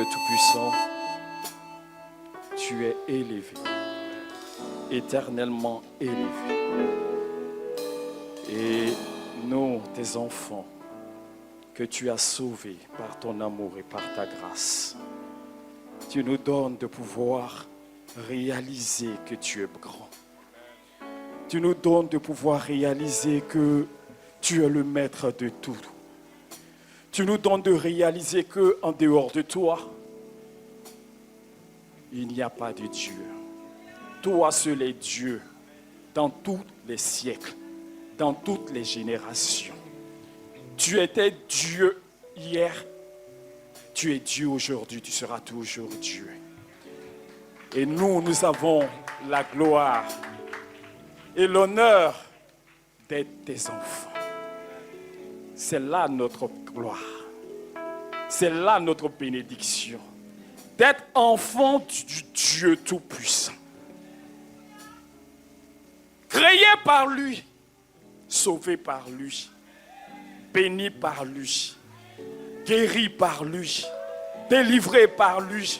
Dieu Tout-Puissant, tu es élevé, éternellement élevé. Et nous, tes enfants, que tu as sauvés par ton amour et par ta grâce, tu nous donnes de pouvoir réaliser que tu es grand. Tu nous donnes de pouvoir réaliser que tu es le maître de tout. Tu nous donnes de réaliser qu'en dehors de toi, il n'y a pas de Dieu. Toi seul est Dieu dans tous les siècles, dans toutes les générations. Tu étais Dieu hier, tu es Dieu aujourd'hui, tu seras toujours Dieu. Et nous avons la gloire et l'honneur d'être tes enfants. C'est là notre gloire. C'est là notre bénédiction. D'être enfant du Dieu Tout-Puissant. Créé par lui, sauvé par lui, béni par lui, guéri par lui, délivré par lui,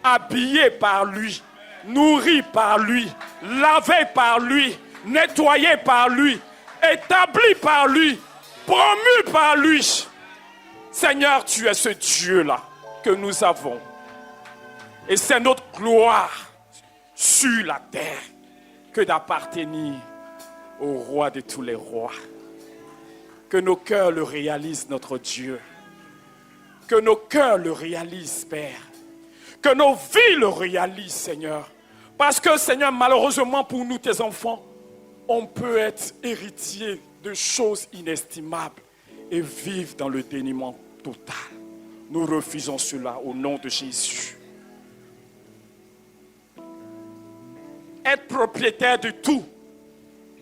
habillé par lui, nourri par lui, lavé par lui, nettoyé par lui, établi par lui, promu par lui. Seigneur, tu es ce Dieu-là que nous avons. Et c'est notre gloire sur la terre que d'appartenir au roi de tous les rois. Que nos cœurs le réalisent, notre Dieu. Que nos cœurs le réalisent, Père. Que nos vies le réalisent, Seigneur. Parce que, Seigneur, malheureusement pour nous, tes enfants, on peut être héritier de choses inestimables et vivre dans le dénuement total. Nous refusons cela au nom de Jésus. Être propriétaire de tout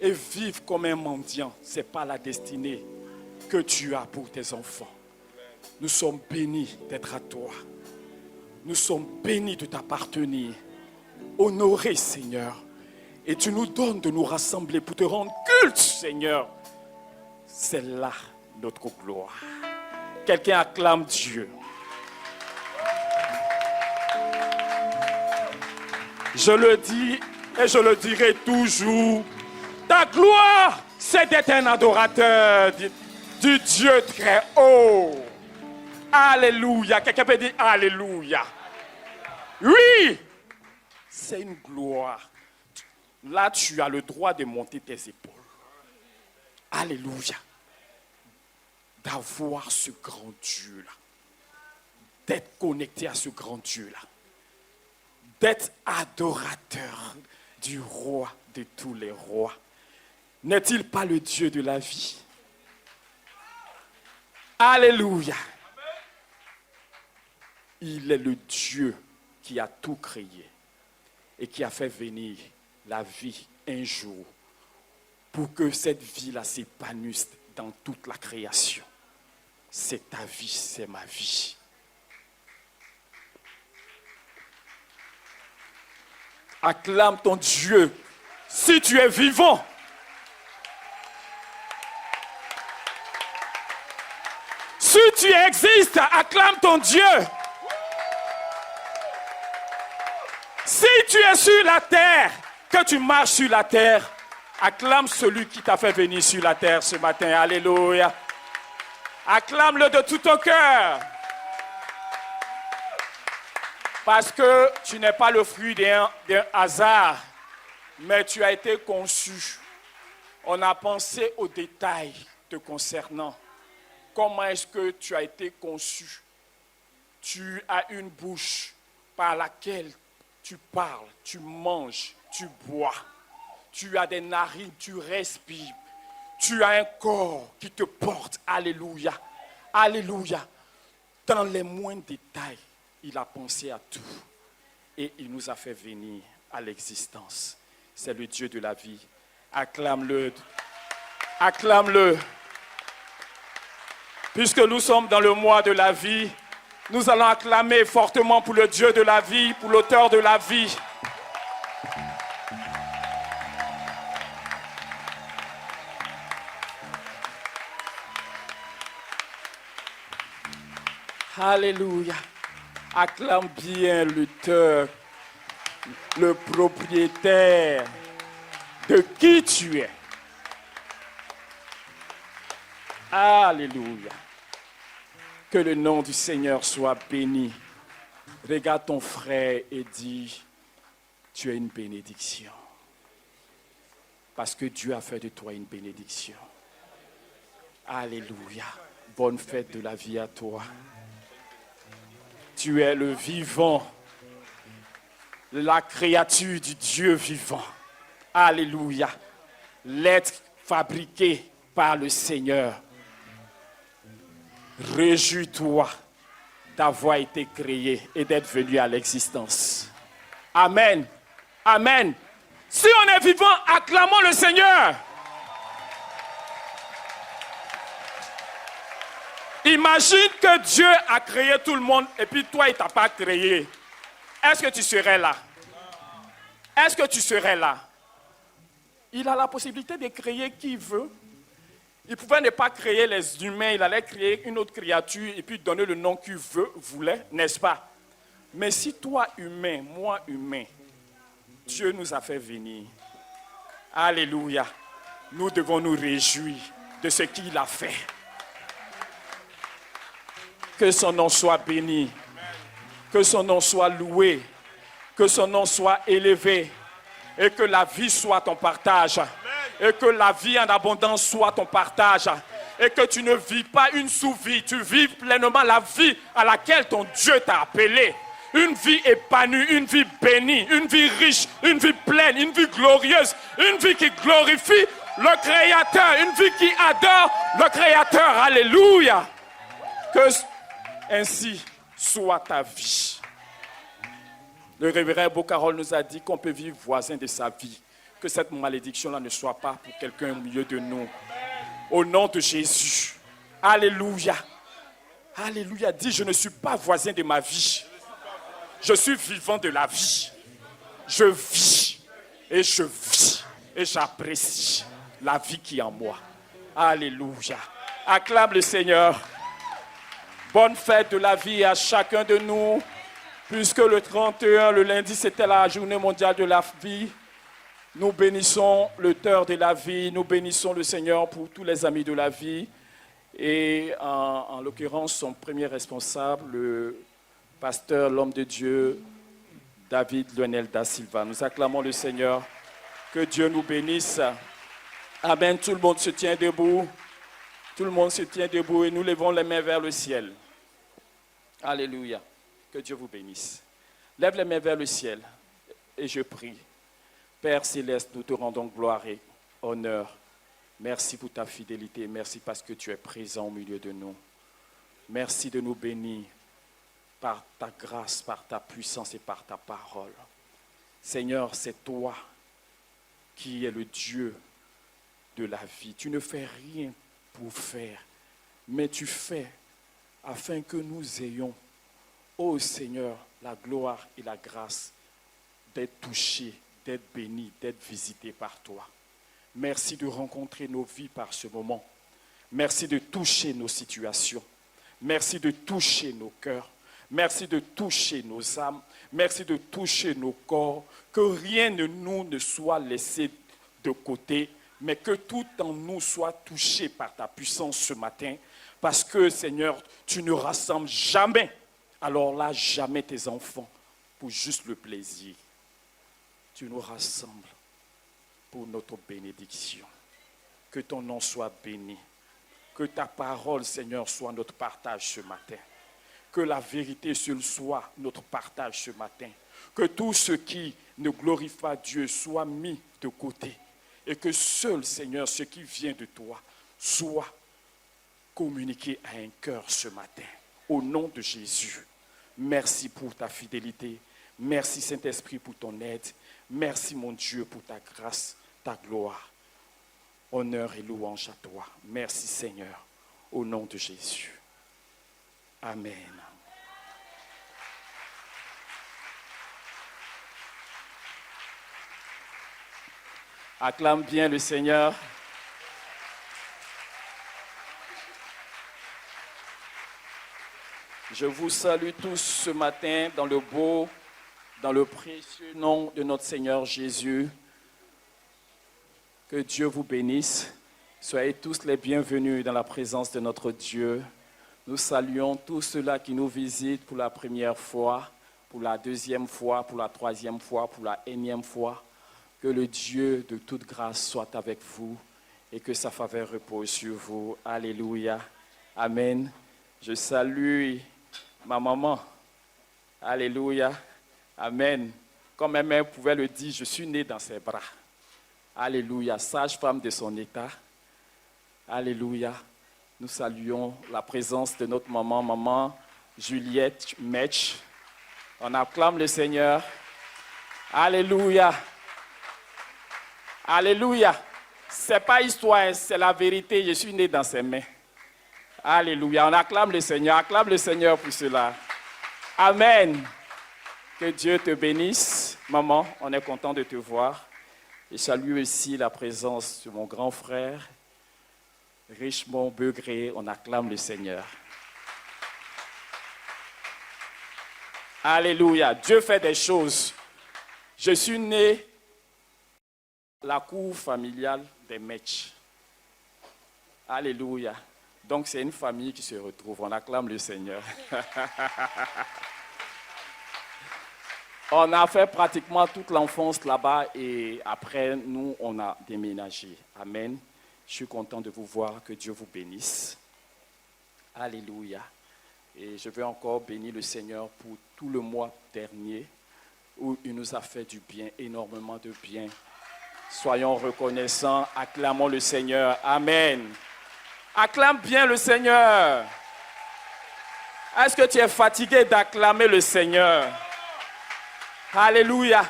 et vivre comme un mendiant, ce n'est pas la destinée que tu as pour tes enfants. Nous sommes bénis d'être à toi. Nous sommes bénis de t'appartenir. Honorés, Seigneur. Et tu nous donnes de nous rassembler pour te rendre culte, Seigneur. C'est là notre gloire. Quelqu'un acclame Dieu. Je le dis et je le dirai toujours. Ta gloire, c'est d'être un adorateur du Dieu très haut. Alléluia. Quelqu'un peut dire Alléluia. Oui, c'est une gloire. Là, tu as le droit de monter tes épaules. Alléluia. D'avoir ce grand Dieu-là. D'être connecté à ce grand Dieu-là. D'être adorateur du roi de tous les rois. N'est-il pas le Dieu de la vie? Alléluia. Il est le Dieu qui a tout créé et qui a fait venir la vie un jour pour que cette vie-là s'épanouisse dans toute la création. C'est ta vie, c'est ma vie. Acclame ton Dieu si tu es vivant. Si tu existes, acclame ton Dieu. Si tu es sur la terre, que tu marches sur la terre, acclame celui qui t'a fait venir sur la terre ce matin. Alléluia. Acclame-le de tout ton cœur. Parce que tu n'es pas le fruit d'un hasard, mais tu as été conçu. On a pensé aux détails te concernant. Comment est-ce que tu as été conçu? Tu as une bouche par laquelle tu parles, tu manges, tu bois. Tu as des narines, tu respires. Tu as un corps qui te porte. Alléluia. Alléluia. Dans les moindres détails, il a pensé à tout. Et il nous a fait venir à l'existence. C'est le Dieu de la vie. Acclame-le. Acclame-le. Puisque nous sommes dans le mois de la vie, nous allons acclamer fortement pour le Dieu de la vie, pour l'auteur de la vie. Alléluia. Acclame bien l'auteur, le propriétaire de qui tu es. Alléluia. Que le nom du Seigneur soit béni. Regarde ton frère et dis, tu es une bénédiction. Parce que Dieu a fait de toi une bénédiction. Alléluia. Bonne fête de la vie à toi. Tu es le vivant, la créature du Dieu vivant. Alléluia. L'être fabriqué par le Seigneur. Réjouis-toi d'avoir été créé et d'être venu à l'existence. Amen. Amen. Si on est vivant, acclamons le Seigneur. Imagine que Dieu a créé tout le monde et puis toi, il ne t'a pas créé. Est-ce que tu serais là? Est-ce que tu serais là? Il a la possibilité de créer qui il veut. Il pouvait ne pas créer les humains, il allait créer une autre créature et puis donner le nom qu'il voulait, n'est-ce pas? Mais si toi humain, moi humain, Dieu nous a fait venir. Alléluia. Nous devons nous réjouir de ce qu'il a fait. Que son nom soit béni. Que son nom soit loué. Que son nom soit élevé. Et que la vie soit ton partage. Et que la vie en abondance soit ton partage. Et que tu ne vis pas une sous-vie. Tu vis pleinement la vie à laquelle ton Dieu t'a appelé. Une vie épanouie, une vie bénie, une vie riche, une vie pleine, une vie glorieuse, une vie qui glorifie le Créateur, une vie qui adore le Créateur. Alléluia. Que ainsi soit ta vie. Le révérend Bocarol nous a dit qu'on peut vivre voisin de sa vie. Que cette malédiction-là ne soit pas pour quelqu'un au milieu de nous. Au nom de Jésus. Alléluia. Alléluia. Dis, je ne suis pas voisin de ma vie. Je suis vivant de la vie. Je vis et je vis et j'apprécie la vie qui est en moi. Alléluia. Acclame le Seigneur. Bonne fête de la vie à chacun de nous. Puisque le 31, le lundi, c'était la journée mondiale de la vie. Nous bénissons l'auteur de la vie. Nous bénissons le Seigneur pour tous les amis de la vie. Et en l'occurrence, son premier responsable, le pasteur, l'homme de Dieu, David Lionel da Silva. Nous acclamons le Seigneur. Que Dieu nous bénisse. Amen. Tout le monde se tient debout. Tout le monde se tient debout et nous levons les mains vers le ciel. Alléluia. Que Dieu vous bénisse. Lève les mains vers le ciel et je prie. Père céleste, nous te rendons gloire et honneur. Merci pour ta fidélité. Merci parce que tu es présent au milieu de nous. Merci de nous bénir par ta grâce, par ta puissance et par ta parole. Seigneur, c'est toi qui es le Dieu de la vie. Tu ne fais rien pour faire, mais tu fais afin que nous ayons, ô Seigneur, la gloire et la grâce d'être touchés, d'être bénis, d'être visités par toi. Merci de rencontrer nos vies par ce moment. Merci de toucher nos situations. Merci de toucher nos cœurs. Merci de toucher nos âmes. Merci de toucher nos corps. Que rien de nous ne soit laissé de côté, mais que tout en nous soit touché par ta puissance ce matin. Parce que, Seigneur, tu ne rassembles jamais, alors là, jamais tes enfants pour juste le plaisir. Tu nous rassembles pour notre bénédiction. Que ton nom soit béni. Que ta parole, Seigneur, soit notre partage ce matin. Que la vérité seule soit notre partage ce matin. Que tout ce qui ne glorifie pas Dieu soit mis de côté. Et que seul, Seigneur, ce qui vient de toi soit communiqué à un cœur ce matin. Au nom de Jésus, merci pour ta fidélité. Merci, Saint-Esprit, pour ton aide. Merci, mon Dieu, pour ta grâce, ta gloire. Honneur et louange à toi. Merci, Seigneur, au nom de Jésus. Amen. Acclame bien le Seigneur. Je vous salue tous ce matin dans le beau, dans le précieux nom de notre Seigneur Jésus. Que Dieu vous bénisse. Soyez tous les bienvenus dans la présence de notre Dieu. Nous saluons tous ceux-là qui nous visitent pour la première fois, pour la deuxième fois, pour la troisième fois, pour la énième fois. Que le Dieu de toute grâce soit avec vous et que sa faveur repose sur vous. Alléluia. Amen. Je salue ma maman. Alléluia. Amen. Comme ma mère pouvait le dire, je suis né dans ses bras. Alléluia. Sage-femme de son état. Alléluia. Nous saluons la présence de notre maman, maman Juliette Metch. On acclame le Seigneur. Alléluia. Alléluia. Ce n'est pas histoire, c'est la vérité. Je suis né dans ses mains. Alléluia. On acclame le Seigneur. Acclame le Seigneur pour cela. Amen. Que Dieu te bénisse. Maman, on est content de te voir. Et salue aussi la présence de mon grand frère, Richemont Beugré. On acclame le Seigneur. Alléluia. Dieu fait des choses. Je suis né à la cour familiale des Metch. Alléluia. Donc c'est une famille qui se retrouve. On acclame le Seigneur. On a fait pratiquement toute l'enfance là-bas et après, nous, on a déménagé. Amen. Je suis content de vous voir. Que Dieu vous bénisse. Alléluia. Et je veux encore bénir le Seigneur pour tout le mois dernier où il nous a fait du bien, énormément de bien. Soyons reconnaissants. Acclamons le Seigneur. Amen. Acclame bien le Seigneur. Est-ce que tu es fatigué d'acclamer le Seigneur? Alléluia.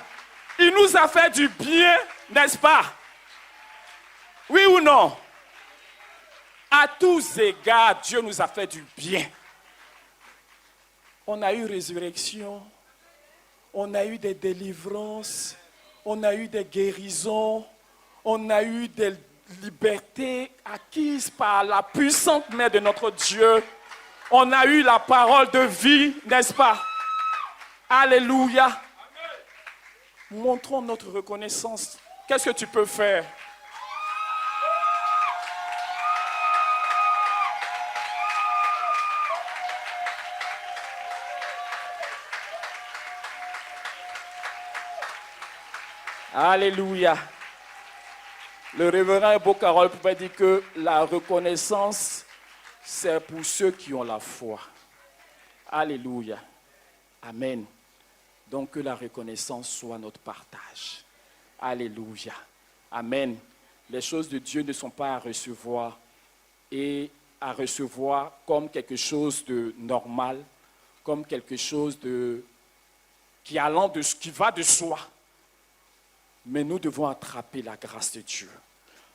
Il nous a fait du bien, n'est-ce pas? Oui ou non? À tous égards, Dieu nous a fait du bien. On a eu résurrection, on a eu des délivrances, on a eu des guérisons, on a eu des libertés acquises par la puissante main de notre Dieu. On a eu la parole de vie, n'est-ce pas? Alléluia. Montrons notre reconnaissance. Qu'est-ce que tu peux faire? Alléluia. Le révérend Bocarol pouvait dire que la reconnaissance, c'est pour ceux qui ont la foi. Alléluia. Amen. Donc que la reconnaissance soit notre partage. Alléluia. Amen. Les choses de Dieu ne sont pas à recevoir comme quelque chose de normal, comme quelque chose qui va de soi. Mais nous devons attraper la grâce de Dieu.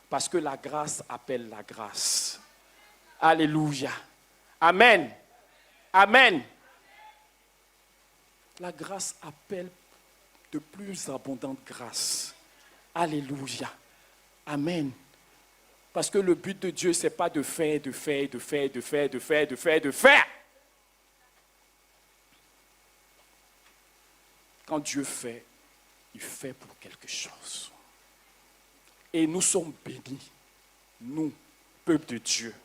Parce que la grâce appelle la grâce. Alléluia. Amen. Amen. La grâce appelle de plus abondantes grâces. Alléluia. Amen. Parce que le but de Dieu, ce n'est pas de faire. Quand Dieu fait, il fait pour quelque chose. Et nous sommes bénis, nous, peuple de Dieu.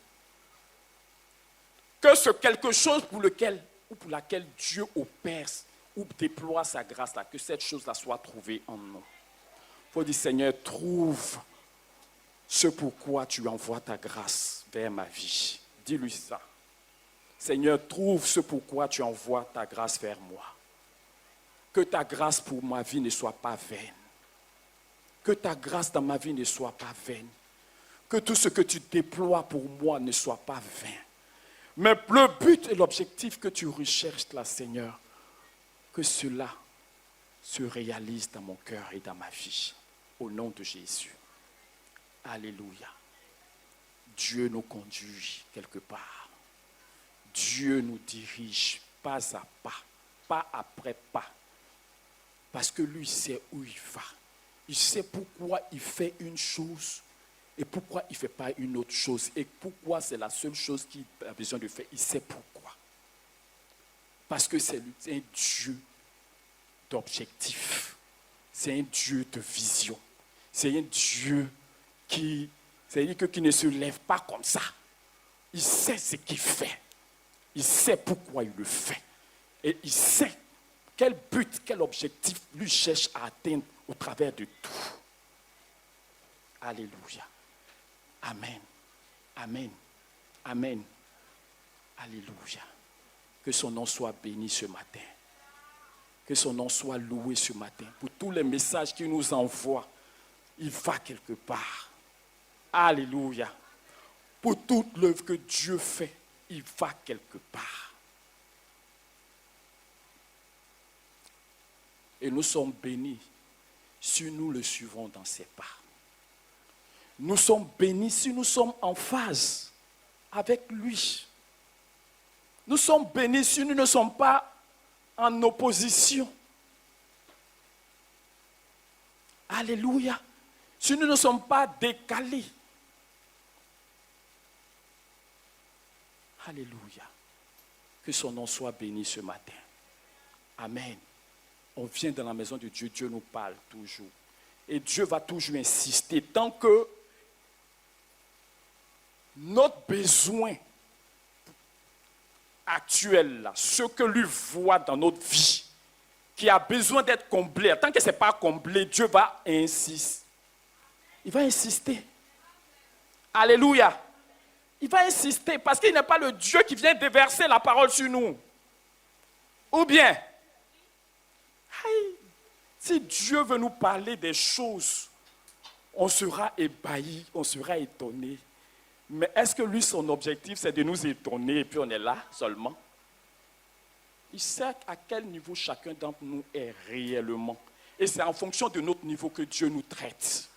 Que ce quelque chose pour lequel ou pour laquelle Dieu opère ou déploie sa grâce-là, que cette chose-là soit trouvée en nous. Il faut dire, Seigneur, trouve ce pourquoi tu envoies ta grâce vers ma vie. Dis-lui ça. Seigneur, trouve ce pourquoi tu envoies ta grâce vers moi. Que ta grâce pour ma vie ne soit pas vaine. Que ta grâce dans ma vie ne soit pas vaine. Que tout ce que tu déploies pour moi ne soit pas vain. Mais le but et l'objectif que tu recherches là, Seigneur, que cela se réalise dans mon cœur et dans ma vie. Au nom de Jésus. Alléluia. Dieu nous conduit quelque part. Dieu nous dirige pas à pas après pas. Parce que lui sait où il va. Il sait pourquoi il fait une chose et pourquoi il ne fait pas une autre chose. Et pourquoi c'est la seule chose qu'il a besoin de faire. Il sait pourquoi. Parce que c'est un Dieu d'objectif. C'est un Dieu de vision. C'est un Dieu qui ne se lève pas comme ça. Il sait ce qu'il fait. Il sait pourquoi il le fait. Et il sait quel but, quel objectif lui cherche à atteindre au travers de tout. Alléluia. Amen. Amen. Amen. Alléluia. Que son nom soit béni ce matin. Que son nom soit loué ce matin. Pour tous les messages qu'il nous envoie, il va quelque part. Alléluia. Pour toute l'œuvre que Dieu fait, il va quelque part. Et nous sommes bénis si nous le suivons dans ses pas. Nous sommes bénis si nous sommes en phase avec lui. Nous sommes bénis si nous ne sommes pas en opposition. Alléluia. Si nous ne sommes pas décalés. Alléluia. Que son nom soit béni ce matin. Amen. On vient dans la maison de Dieu, Dieu nous parle toujours. Et Dieu va toujours insister tant que notre besoin actuel, là, ce que lui voit dans notre vie, qui a besoin d'être comblé, tant que ce n'est pas comblé, Dieu va insister. Il va insister. Alléluia. Il va insister parce qu'il n'est pas le Dieu qui vient déverser la parole sur nous. Ou bien, si Dieu veut nous parler des choses, on sera ébahi, on sera étonné. Mais est-ce que lui, son objectif, c'est de nous étonner et puis on est là seulement? Il sait à quel niveau chacun d'entre nous est réellement. Et c'est en fonction de notre niveau que Dieu nous traite.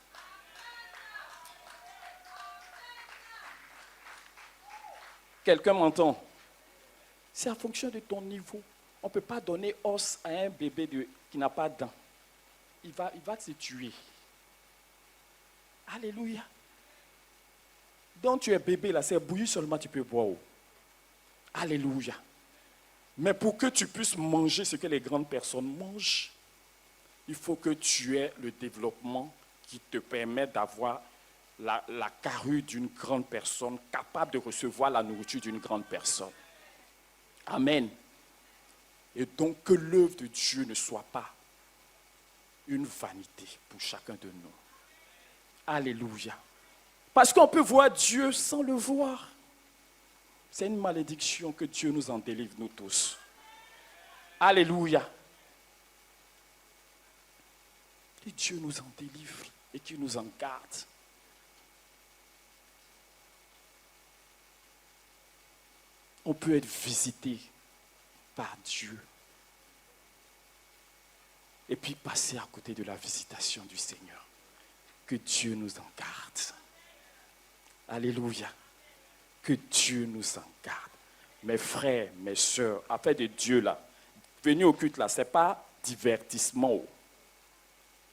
Quelqu'un m'entend? C'est en fonction de ton niveau. On ne peut pas donner os à un bébé qui n'a pas de dents. Il va se tuer. Alléluia. Donc tu es bébé là, c'est bouilli seulement tu peux boire. Alléluia. Mais pour que tu puisses manger ce que les grandes personnes mangent, il faut que tu aies le développement qui te permet d'avoir la carrure d'une grande personne, capable de recevoir la nourriture d'une grande personne. Amen. Et donc que l'œuvre de Dieu ne soit pas une vanité pour chacun de nous. Alléluia. Parce qu'on peut voir Dieu sans le voir. C'est une malédiction, que Dieu nous en délivre, nous tous. Alléluia. Que Dieu nous en délivre et qu'il nous en garde. On peut être visité par Dieu et puis passer à côté de la visitation du Seigneur. Que Dieu nous en garde. Alléluia. Que Dieu nous en garde. Mes frères, mes sœurs, affaire de Dieu là, venir au culte là, ce n'est pas divertissement.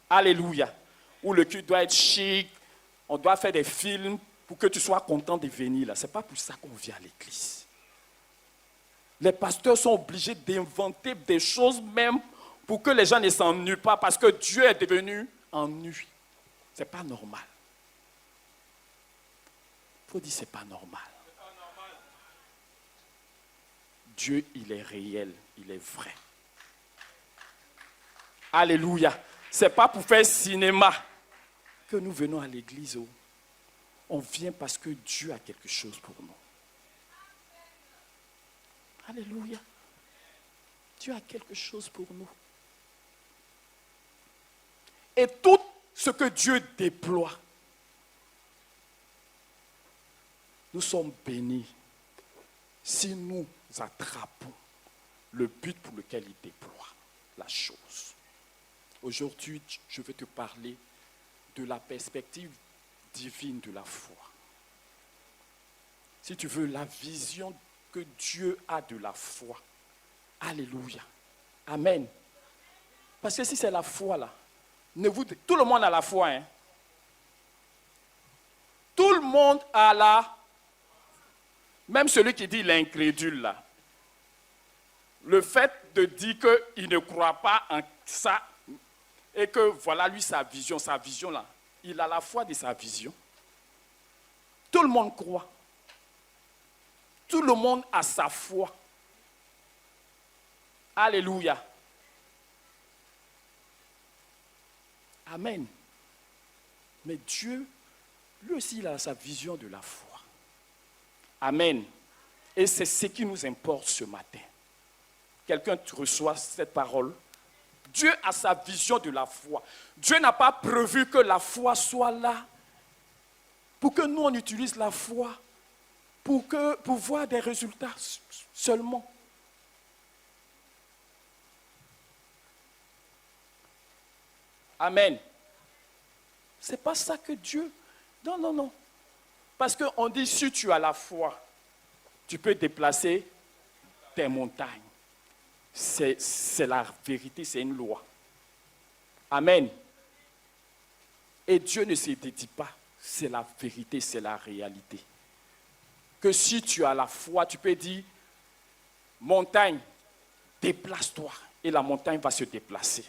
Alléluia. Où le culte doit être chic, on doit faire des films pour que tu sois content de venir là. Ce n'est pas pour ça qu'on vient à l'église. Les pasteurs sont obligés d'inventer des choses même pour que les gens ne s'ennuient pas parce que Dieu est devenu ennui. Ce n'est pas normal. Il faut dire que ce n'est pas normal. Dieu, il est réel, il est vrai. Alléluia. Ce n'est pas pour faire cinéma que nous venons à l'église. On vient parce que Dieu a quelque chose pour nous. Alléluia. Dieu a quelque chose pour nous. Et tout ce que Dieu déploie, nous sommes bénis si nous attrapons le but pour lequel il déploie la chose. Aujourd'hui, je vais te parler de la perspective divine de la foi. Si tu veux, la vision que Dieu a de la foi. Alléluia. Amen. Parce que si c'est la foi là, tout le monde a la foi. Hein? Tout le monde a la. Même celui qui dit l'incrédule là. Le fait de dire qu'il ne croit pas en ça et que voilà lui sa vision là, il a la foi de sa vision. Tout le monde croit. Tout le monde a sa foi. Alléluia. Amen. Mais Dieu, lui aussi, il a sa vision de la foi. Amen. Et c'est ce qui nous importe ce matin. Quelqu'un reçoit cette parole. Dieu a sa vision de la foi. Dieu n'a pas prévu que la foi soit là pour que nous, on utilise la foi pour voir des résultats seulement. Amen. Ce n'est pas ça que Dieu... Non, non, non. Parce qu'on dit, si tu as la foi, tu peux déplacer tes montagnes. C'est la vérité, c'est une loi. Amen. Et Dieu ne se dédie pas. C'est la vérité, c'est la réalité. Que si tu as la foi, tu peux dire, montagne, déplace-toi. Et la montagne va se déplacer.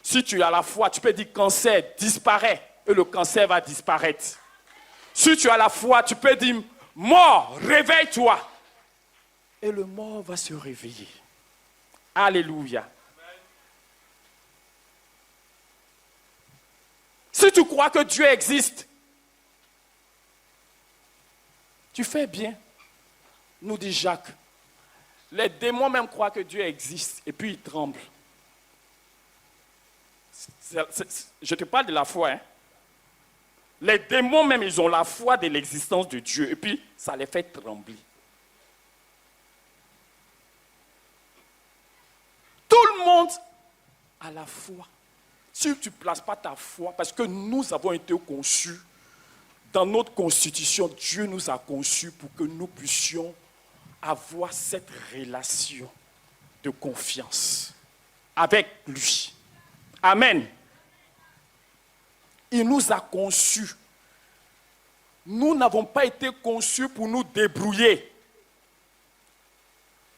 Si tu as la foi, tu peux dire, cancer, disparaît. Et le cancer va disparaître. Si tu as la foi, tu peux dire, mort, réveille-toi. Et le mort va se réveiller. Alléluia. Si tu crois que Dieu existe, tu fais bien, nous dit Jacques. Les démons même croient que Dieu existe et puis ils tremblent. Je te parle de la foi. Hein? Les démons même, ils ont la foi de l'existence de Dieu et puis ça les fait trembler. Tout le monde a la foi. Si tu ne places pas ta foi, parce que nous avons été conçus, dans notre constitution, Dieu nous a conçus pour que nous puissions avoir cette relation de confiance avec lui. Amen. Il nous a conçus. Nous n'avons pas été conçus pour nous débrouiller.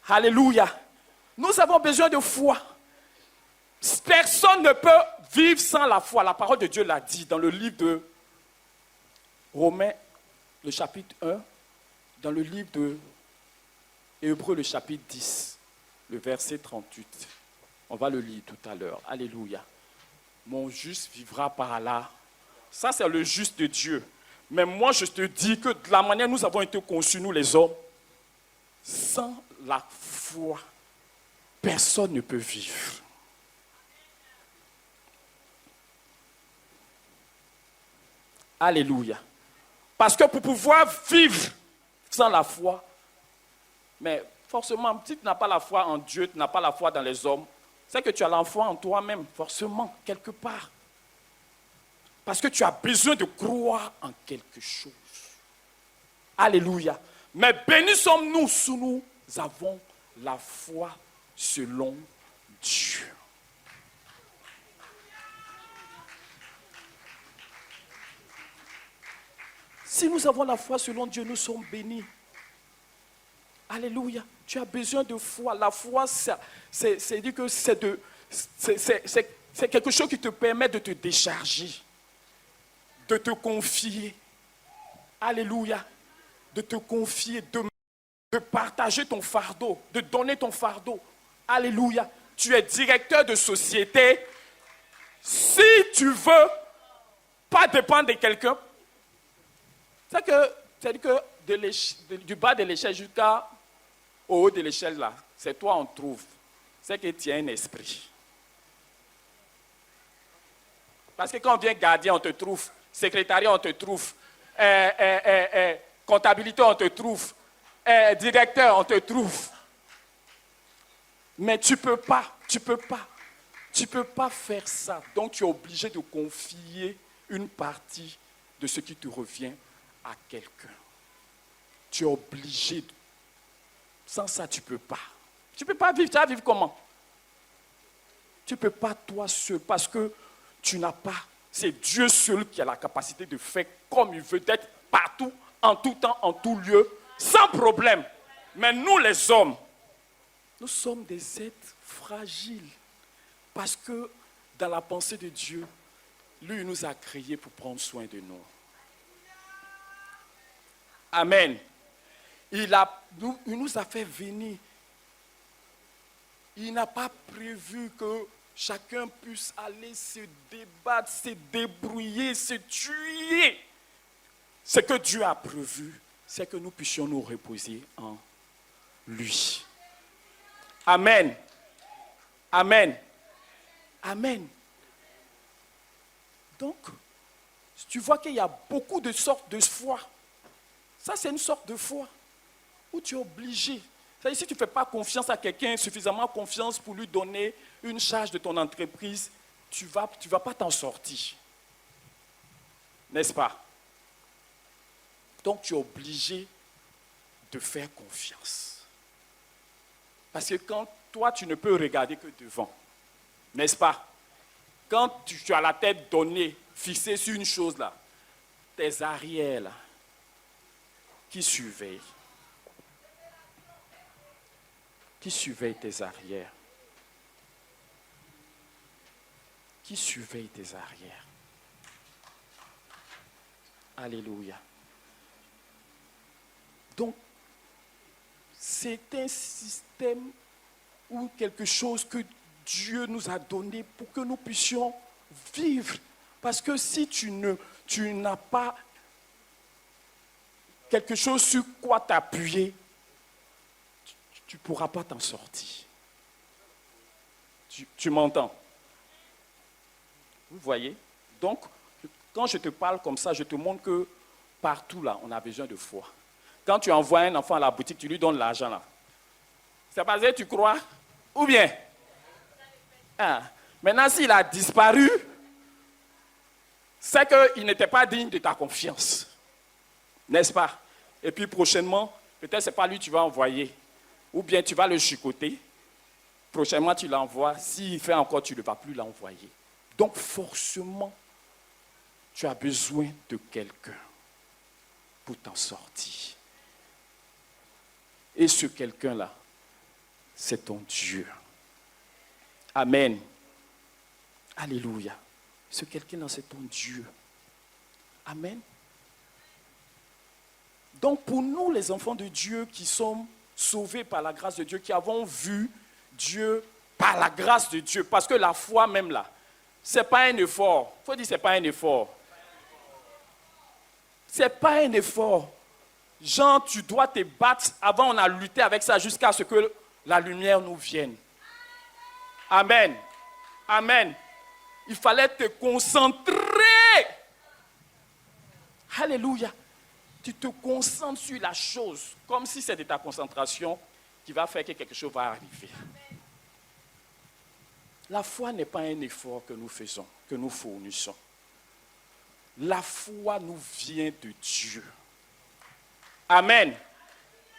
Alléluia. Nous avons besoin de foi. Personne ne peut vivre sans la foi. La parole de Dieu l'a dit dans le livre de Romains, le chapitre 1, dans le livre de Hébreux, le chapitre 10, le verset 38. On va le lire tout à l'heure. Alléluia. Mon juste vivra par là. Ça, c'est le juste de Dieu. Mais moi, je te dis que de la manière dont nous avons été conçus, nous les hommes, sans la foi, personne ne peut vivre. Alléluia. Parce que pour pouvoir vivre sans la foi, mais forcément, si tu n'as pas la foi en Dieu, tu n'as pas la foi dans les hommes, c'est que tu as la foi en toi-même, forcément, quelque part. Parce que tu as besoin de croire en quelque chose. Alléluia. Mais bénis sommes-nous si nous avons la foi selon Dieu. Si nous avons la foi selon Dieu, nous sommes bénis. Alléluia. Tu as besoin de foi. La foi, c'est dire que c'est quelque chose qui te permet de te décharger, de te confier. Alléluia. De te confier, de partager ton fardeau, de donner ton fardeau. Alléluia. Tu es directeur de société. Si tu veux pas dépendre de quelqu'un, c'est-à-dire que du bas de l'échelle jusqu'au haut de l'échelle, là, c'est toi on trouve. C'est que tu as un esprit. Parce que quand on vient gardien, on te trouve. Secrétariat, on te trouve. Comptabilité, on te trouve. Directeur, on te trouve. Mais tu peux pas. Tu peux pas faire ça. Donc tu es obligé de confier une partie de ce qui te revient à quelqu'un. Tu es obligé. Sans ça, tu ne peux pas. Tu ne peux pas vivre. Tu vas vivre comment? Tu ne peux pas toi seul parce que tu n'as pas. C'est Dieu seul qui a la capacité de faire comme il veut, d'être partout, en tout temps, en tout lieu, sans problème. Mais nous les hommes, Nous sommes des êtres fragiles. Parce que dans la pensée de Dieu, lui nous a créés pour prendre soin de nous. Amen. Il nous a fait venir. Il n'a pas prévu que chacun puisse aller se débattre, se débrouiller, se tuer. Ce que Dieu a prévu, c'est que nous puissions nous reposer en lui. Amen. Amen. Amen. Donc, tu vois qu'il y a beaucoup de sortes de foi. Ça, c'est une sorte de foi où tu es obligé. C'est-à-dire, si tu ne fais pas confiance à quelqu'un, suffisamment confiance pour lui donner une charge de ton entreprise, tu vas pas t'en sortir. N'est-ce pas? Donc, tu es obligé de faire confiance. Parce que quand toi, tu ne peux regarder que devant, n'est-ce pas? Quand tu as la tête donnée, fixée sur une chose là, tes arrières là, qui surveillent? Qui surveille tes arrières? Qui surveille tes arrières? Alléluia. Donc, c'est un système ou quelque chose que Dieu nous a donné pour que nous puissions vivre. Parce que si tu n'as pas quelque chose sur quoi t'appuyer, tu ne pourras pas t'en sortir. Tu m'entends? Vous voyez? Donc, quand je te parle comme ça, je te montre que partout là, on a besoin de foi. Quand tu envoies un enfant à la boutique, tu lui donnes l'argent là. C'est parce que tu crois? Ou bien? Maintenant, s'il a disparu, c'est qu'il n'était pas digne de ta confiance. N'est-ce pas? Et puis prochainement, peut-être ce n'est pas lui que tu vas envoyer. Ou bien tu vas le chicoter. Prochainement, tu l'envoies. S'il fait encore, tu ne vas plus l'envoyer. Donc forcément, tu as besoin de quelqu'un pour t'en sortir. Et ce quelqu'un-là, c'est ton Dieu. Amen. Alléluia. Ce quelqu'un-là, c'est ton Dieu. Amen. Donc pour nous, les enfants de Dieu qui sommes sauvés par la grâce de Dieu, qui avons vu Dieu par la grâce de Dieu, parce que la foi même là, ce n'est pas un effort. Il faut dire que ce n'est pas un effort. Ce n'est pas un effort. Genre, tu dois te battre. Avant, on a lutté avec ça jusqu'à ce que la lumière nous vienne. Amen. Amen. Il fallait te concentrer. Alléluia. Tu te concentres sur la chose, comme si c'était ta concentration qui va faire que quelque chose va arriver. La foi n'est pas un effort que nous faisons, que nous fournissons. La foi nous vient de Dieu. Amen.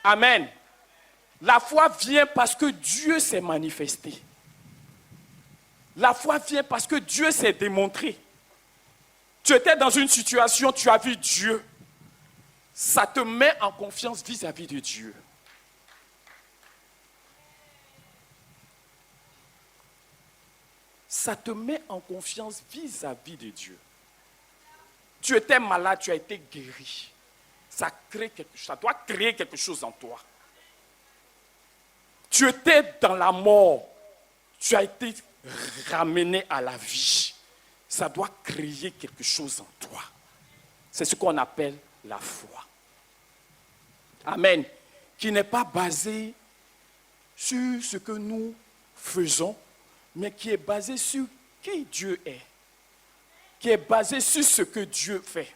Amen. La foi vient parce que Dieu s'est manifesté. La foi vient parce que Dieu s'est démontré. Tu étais dans une situation, tu as vu Dieu. Ça te met en confiance vis-à-vis de Dieu. Ça te met en confiance vis-à-vis de Dieu. Tu étais malade, tu as été guéri. Ça doit créer quelque chose en toi. Tu étais dans la mort, tu as été ramené à la vie. Ça doit créer quelque chose en toi. C'est ce qu'on appelle la foi. Amen. Qui n'est pas basé sur ce que nous faisons, mais qui est basé sur qui Dieu est. Qui est basé sur ce que Dieu fait.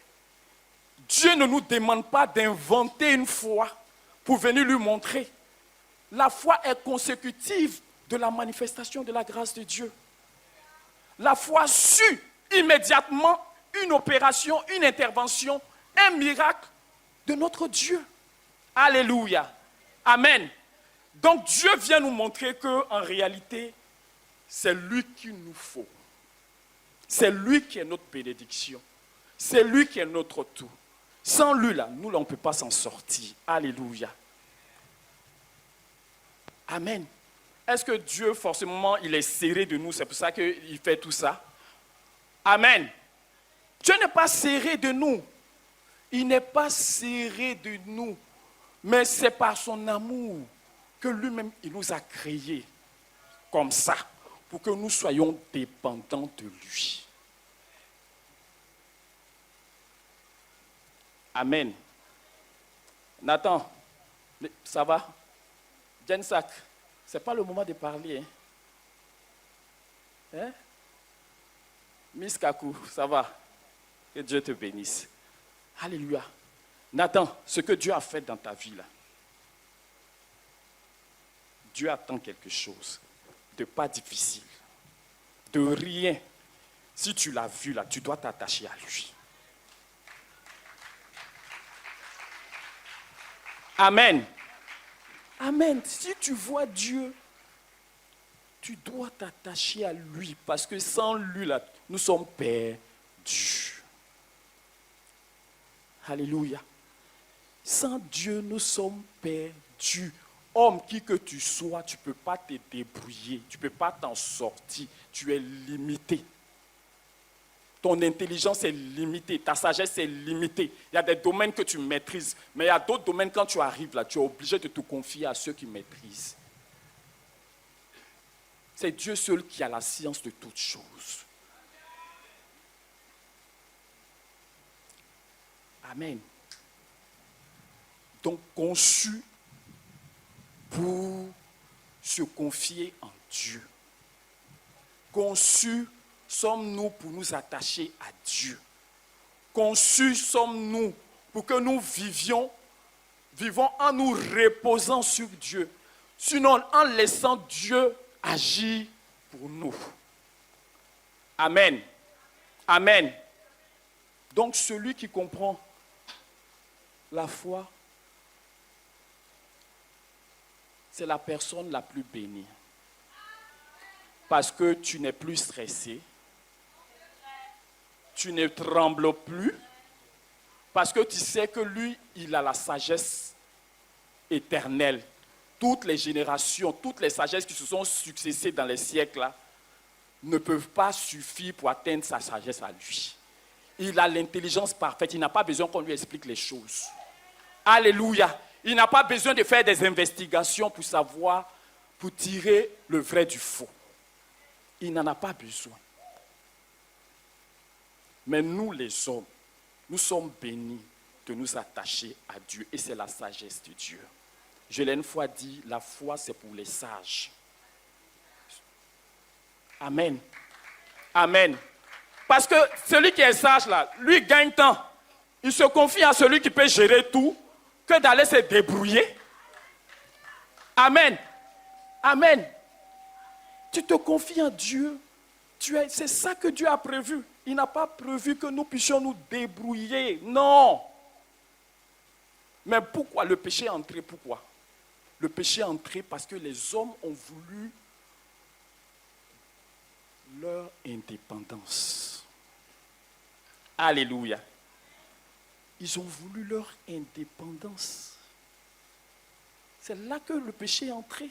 Dieu ne nous demande pas d'inventer une foi pour venir lui montrer. La foi est consécutive de la manifestation de la grâce de Dieu. La foi suit immédiatement une opération, une intervention, un miracle de notre Dieu. Alléluia. Amen. Donc Dieu vient nous montrer qu'en réalité, c'est lui qu'il nous faut. C'est lui qui est notre bénédiction. C'est lui qui est notre tout. Sans lui, là, nous, on ne peut pas s'en sortir. Alléluia. Amen. est-ce que Dieu, forcément, il est serré de nous? C'est pour ça qu'il fait tout ça? Amen. Dieu n'est pas serré de nous. Il n'est pas serré de nous. Mais c'est par son amour que lui-même, il nous a créés comme ça, pour que nous soyons dépendants de lui. Amen. Nathan, ça va? Jensak, ce n'est pas le moment de parler. Hein? Miss Kakou, ça va? Que Dieu te bénisse. Alléluia. Nathan, ce que Dieu a fait dans ta vie là, Dieu attend quelque chose de pas difficile, de rien. Si tu l'as vu là, tu dois t'attacher à lui. Amen. Amen. Si tu vois Dieu, tu dois t'attacher à lui parce que sans lui là, nous sommes perdus. Alléluia. Sans Dieu, nous sommes perdus. Homme qui que tu sois, tu ne peux pas te débrouiller, tu ne peux pas t'en sortir, tu es limité. Ton intelligence est limitée, ta sagesse est limitée. Il y a des domaines que tu maîtrises, mais il y a d'autres domaines, quand tu arrives là, tu es obligé de te confier à ceux qui maîtrisent. C'est Dieu seul qui a la science de toutes choses. Amen. Donc, conçu pour se confier en Dieu. Conçus sommes-nous pour nous attacher à Dieu. Conçus sommes-nous pour que nous vivons en nous reposant sur Dieu. Sinon, en laissant Dieu agir pour nous. Amen. Amen. Donc, celui qui comprend la foi, c'est la personne la plus bénie. Parce que tu n'es plus stressé. Tu ne trembles plus. Parce que tu sais que lui, il a la sagesse éternelle. Toutes les générations, toutes les sagesses qui se sont succédées dans les siècles là, ne peuvent pas suffire pour atteindre sa sagesse à lui. Il a l'intelligence parfaite. Il n'a pas besoin qu'on lui explique les choses. Alléluia. Il n'a pas besoin de faire des investigations pour savoir, pour tirer le vrai du faux. Il n'en a pas besoin. Mais nous, les hommes, nous sommes bénis de nous attacher à Dieu. Et c'est la sagesse de Dieu. Je l'ai une fois dit, la foi, c'est pour les sages. Amen. Amen. Parce que celui qui est sage, là, lui gagne tant. Il se confie à celui qui peut gérer tout, que d'aller se débrouiller. Amen. Amen. Tu te confies en Dieu. C'est ça que Dieu a prévu. Il n'a pas prévu que nous puissions nous débrouiller. Non. Mais pourquoi le péché est entré? Pourquoi? Le péché est entré parce que les hommes ont voulu leur indépendance. Alléluia. Ils ont voulu leur indépendance. C'est là que le péché est entré.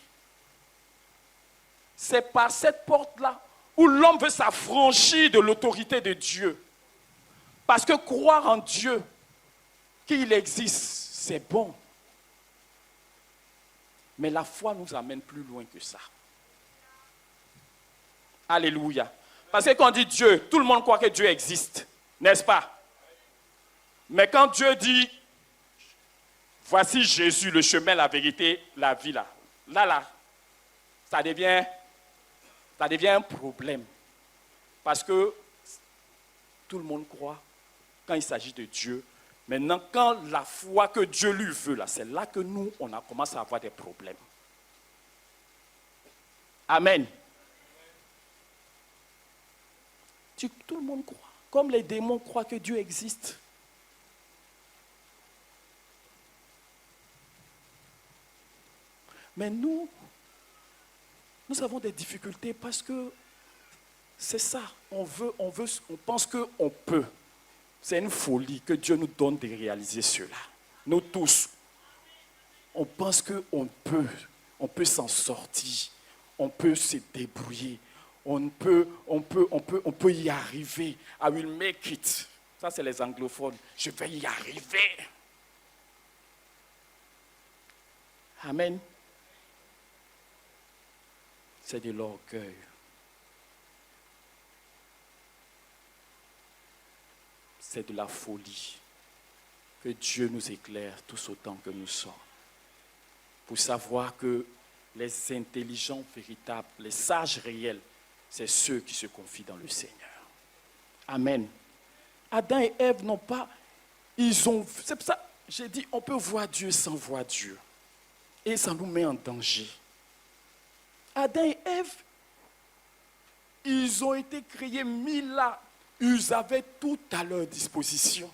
C'est par cette porte-là où l'homme veut s'affranchir de l'autorité de Dieu. Parce que croire en Dieu, qu'il existe, c'est bon. Mais la foi nous amène plus loin que ça. Alléluia. Parce que quand on dit Dieu, tout le monde croit que Dieu existe, n'est-ce pas? Mais quand Dieu dit, voici Jésus, le chemin, la vérité, la vie, là, ça devient un problème. Parce que tout le monde croit quand il s'agit de Dieu. Maintenant, quand la foi que Dieu lui veut, là, c'est là que nous, on a commencé à avoir des problèmes. Amen. Tout le monde croit. Comme les démons croient que Dieu existe. Mais nous avons des difficultés parce que c'est ça. On pense qu'on peut. C'est une folie que Dieu nous donne de réaliser cela. Nous tous, on pense qu'on peut s'en sortir. on peut se débrouiller. On peut y arriver. I will make it. Ça, c'est les anglophones. Je vais y arriver. Amen. C'est de l'orgueil. C'est de la folie. Que Dieu nous éclaire tous autant que nous sommes. Pour savoir que les intelligents véritables, les sages réels, c'est ceux qui se confient dans le Seigneur. Amen. Adam et Ève n'ont pas, c'est pour ça, j'ai dit, on peut voir Dieu sans voir Dieu. Et ça nous met en danger. Adam et Ève, ils ont été créés 1000 ans. Ils avaient tout à leur disposition.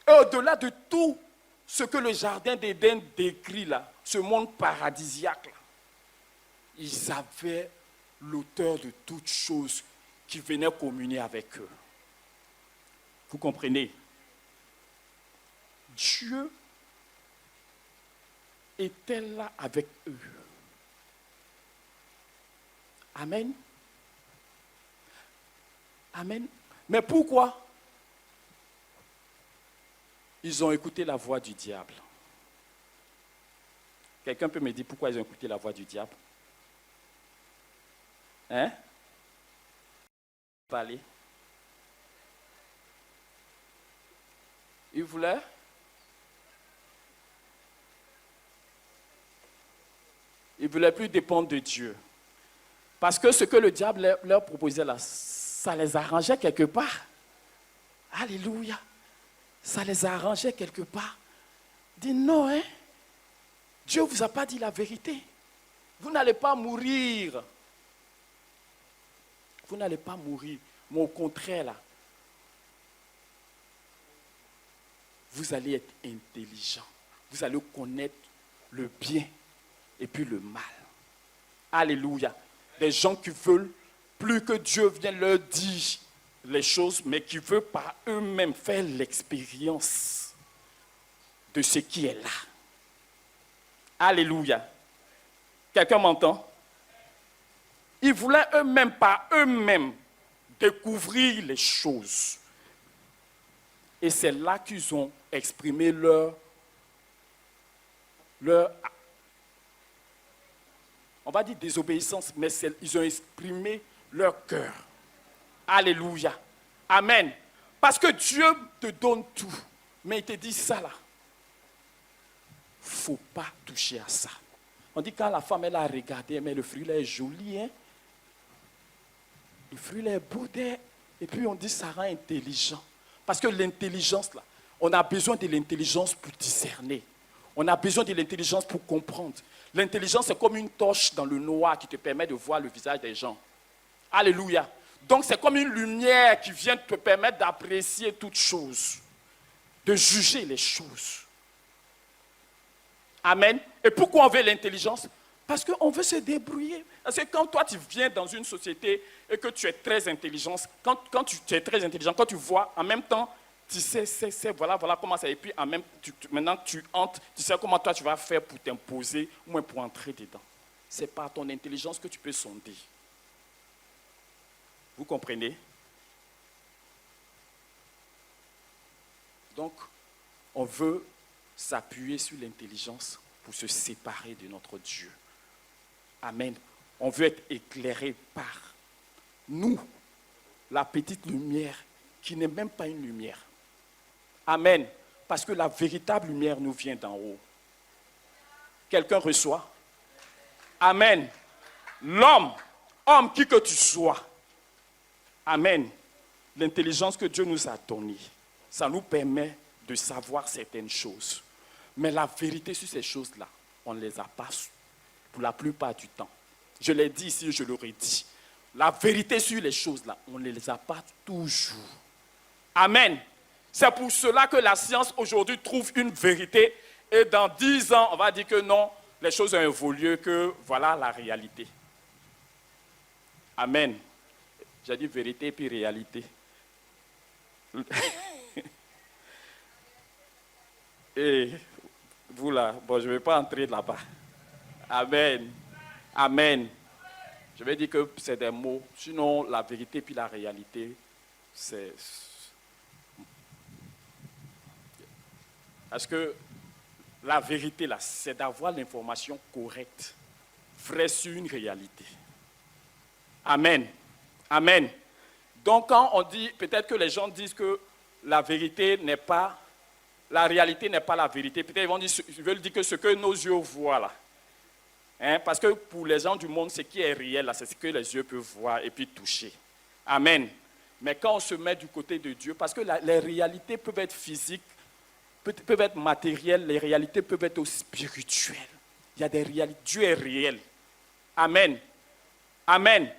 Et au-delà de tout ce que le jardin d'Éden décrit là, ce monde paradisiaque là, ils avaient l'auteur de toutes choses qui venait communier avec eux. Vous comprenez? Dieu était là avec eux. Amen. Amen. Mais pourquoi? Ils ont écouté la voix du diable. Quelqu'un peut me dire pourquoi ils ont écouté la voix du diable? Hein? Parler. Ils voulaient? Ils ne voulaient plus dépendre de Dieu. Parce que ce que le diable leur proposait là, ça les arrangeait quelque part. Alléluia. Ça les arrangeait quelque part. Dis non, hein. Dieu ne vous a pas dit la vérité. Vous n'allez pas mourir. Vous n'allez pas mourir. Mais au contraire, là, vous allez être intelligent. Vous allez connaître le bien et puis le mal. Alléluia. Des gens qui veulent plus que Dieu vienne leur dire les choses, mais qui veulent par eux-mêmes faire l'expérience de ce qui est là. Alléluia. Quelqu'un m'entend? Ils voulaient eux-mêmes, par eux-mêmes, découvrir les choses. Et c'est là qu'ils ont exprimé leur on va dire désobéissance, mais ils ont exprimé leur cœur. Alléluia. Amen. Parce que Dieu te donne tout. Mais il te dit ça là. Il ne faut pas toucher à ça. On dit quand la femme elle a regardé, mais le fruit là est joli. Hein? Le fruit là est beau. Et puis on dit ça rend intelligent. Parce que l'intelligence là, on a besoin de l'intelligence pour discerner. On a besoin de l'intelligence pour comprendre. L'intelligence, c'est comme une torche dans le noir qui te permet de voir le visage des gens. Alléluia. Donc, c'est comme une lumière qui vient te permettre d'apprécier toutes choses, de juger les choses. Amen. Et pourquoi on veut l'intelligence? Parce qu'on veut se débrouiller. Parce que quand toi, tu viens dans une société et que tu es très intelligent, quand tu es très intelligent, quand tu vois, en même temps, tu sais, voilà comment ça. Et puis, maintenant que tu entres, tu sais comment toi tu vas faire pour t'imposer ou même pour entrer dedans. C'est par ton intelligence que tu peux sonder. Vous comprenez? Donc, on veut s'appuyer sur l'intelligence pour se séparer de notre Dieu. Amen. On veut être éclairé par nous, la petite lumière qui n'est même pas une lumière. Amen. Parce que la véritable lumière nous vient d'en haut. Quelqu'un reçoit? Amen. L'homme, homme qui que tu sois. Amen. L'intelligence que Dieu nous a donnée, ça nous permet de savoir certaines choses. Mais la vérité sur ces choses-là, on ne les a pas pour la plupart du temps. Je l'ai dit ici, je l'aurais dit. La vérité sur les choses-là, on ne les a pas toujours. Amen. C'est pour cela que la science aujourd'hui trouve une vérité et dans 10 ans, on va dire que non, les choses ont évolué, que voilà la réalité. Amen. J'ai dit vérité et puis réalité. Et vous là, bon, je ne vais pas entrer là-bas. Amen. Amen. Je vais dire que c'est des mots. Sinon, la vérité puis la réalité, c'est... Parce que la vérité, là, c'est d'avoir l'information correcte, vraie sur une réalité. Amen. Amen. Donc, quand on dit, peut-être que les gens disent que la vérité n'est pas, la réalité n'est pas la vérité. Peut-être ils veulent dire que ce que nos yeux voient, là. Parce que pour les gens du monde, ce qui est réel, là, c'est ce que les yeux peuvent voir et puis toucher. Amen. Mais quand on se met du côté de Dieu, parce que les réalités peuvent être physiques, peuvent être matérielles, les réalités peuvent être aussi spirituelles. Il y a des réalités. Dieu est réel. Amen. Amen.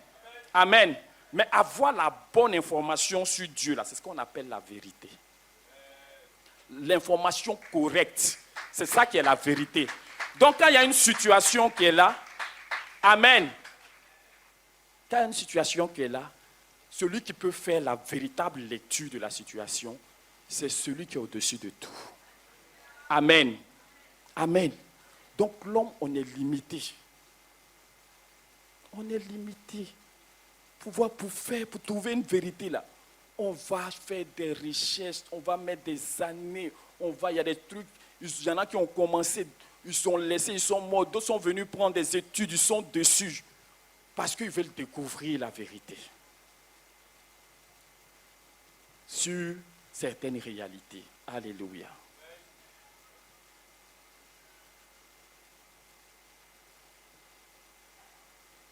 Amen. Mais avoir la bonne information sur Dieu, là, c'est ce qu'on appelle la vérité. L'information correcte, c'est ça qui est la vérité. Donc quand il y a une situation qui est là, amen. Quand il y a une situation qui est là, celui qui peut faire la véritable lecture de la situation, c'est celui qui est au-dessus de tout. Amen. Amen. Donc l'homme, on est limité. On est limité. Pour trouver une vérité là, on va faire des recherches, on va mettre des années, il y a des trucs, il y en a qui ont commencé, ils sont laissés, ils sont morts, d'autres sont venus prendre des études, ils sont dessus, parce qu'ils veulent découvrir la vérité sur certaines réalités. Alléluia.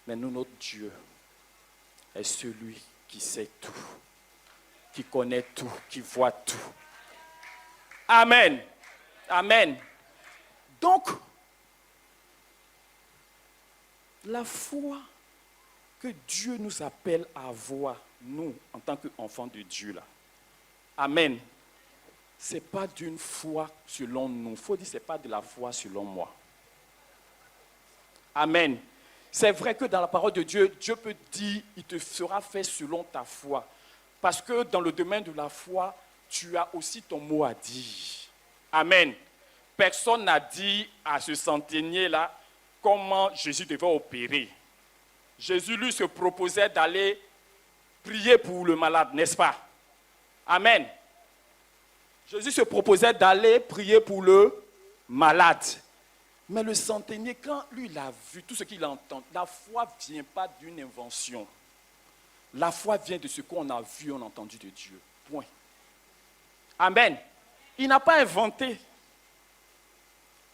Mais nous, notre Dieu est celui qui sait tout, qui connaît tout, qui voit tout. Amen. Amen. Donc, la foi que Dieu nous appelle à avoir, nous, en tant qu'enfants de Dieu, là. Amen. Ce n'est pas d'une foi selon nous. Il faut dire que ce n'est pas de la foi selon moi. Amen. C'est vrai que dans la parole de Dieu, Dieu peut dire, il te sera fait selon ta foi. Parce que dans le domaine de la foi, tu as aussi ton mot à dire. Amen. Personne n'a dit à ce centenier-là comment Jésus devait opérer. Jésus, lui, se proposait d'aller prier pour le malade, n'est-ce pas? Amen. Jésus se proposait d'aller prier pour le malade. Mais le centenier, quand lui, il a vu tout ce qu'il entend, la foi ne vient pas d'une invention. La foi vient de ce qu'on a vu, on a entendu de Dieu. Point. Amen. Il n'a pas inventé.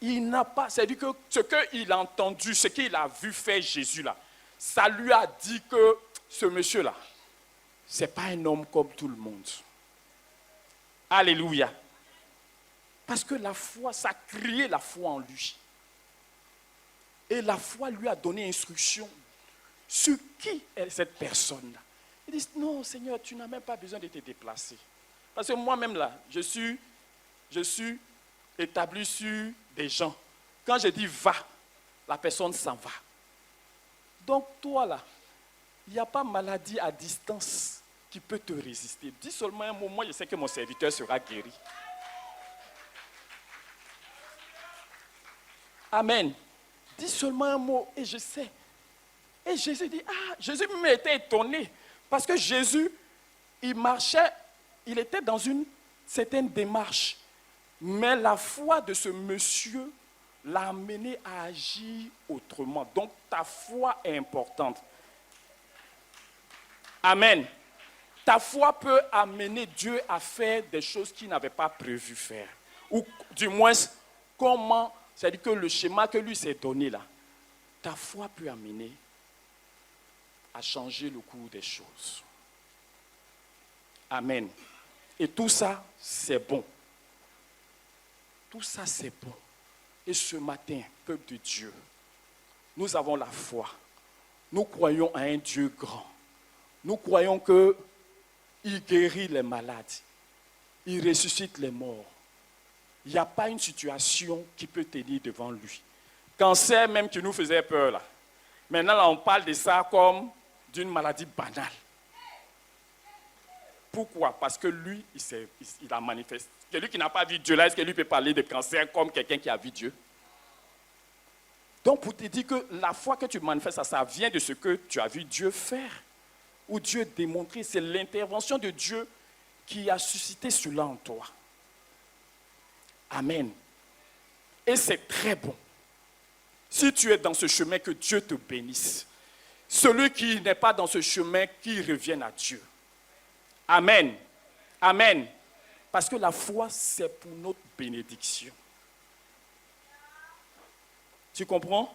Il n'a pas, c'est-à-dire que ce qu'il a entendu, ce qu'il a vu faire Jésus là, ça lui a dit que ce monsieur-là, ce n'est pas un homme comme tout le monde. Alléluia. Parce que la foi, ça a créé la foi en lui. Et la foi lui a donné instruction sur qui est cette personne-là. Il dit, non Seigneur, tu n'as même pas besoin de te déplacer. Parce que moi-même là, je suis établi sur des gens. Quand je dis va, la personne s'en va. Donc toi là, il n'y a pas maladie à distance qui peut te résister. Dis seulement un mot, moi je sais que mon serviteur sera guéri. Amen. Dis seulement un mot et je sais. Et Jésus dit, Jésus m'était étonné. Parce que Jésus, il marchait, il était dans une certaine démarche. Mais la foi de ce monsieur l'a amené à agir autrement. Donc ta foi est importante. Amen. Ta foi peut amener Dieu à faire des choses qu'il n'avait pas prévu faire. Ou du moins, comment, c'est-à-dire que le schéma que lui s'est donné là, ta foi peut amener à changer le cours des choses. Amen. Et tout ça, c'est bon. Tout ça, c'est bon. Et ce matin, peuple de Dieu, nous avons la foi. Nous croyons à un Dieu grand. Nous croyons qu'il guérit les malades. Il ressuscite les morts. Il n'y a pas une situation qui peut tenir devant lui. Cancer même qui nous faisait peur là. Maintenant, là, on parle de ça comme d'une maladie banale. Pourquoi? Parce que lui, il a manifesté. Celui qui n'a pas vu Dieu là, est-ce que lui peut parler de cancer comme quelqu'un qui a vu Dieu? Donc, pour te dire que la foi que tu manifestes, ça vient de ce que tu as vu Dieu faire, ou Dieu démontrer. C'est l'intervention de Dieu qui a suscité cela en toi. Amen. Et c'est très bon. Si tu es dans ce chemin, que Dieu te bénisse. Celui qui n'est pas dans ce chemin, qu'il revienne à Dieu. Amen. Amen. Parce que la foi, c'est pour notre bénédiction. Tu comprends?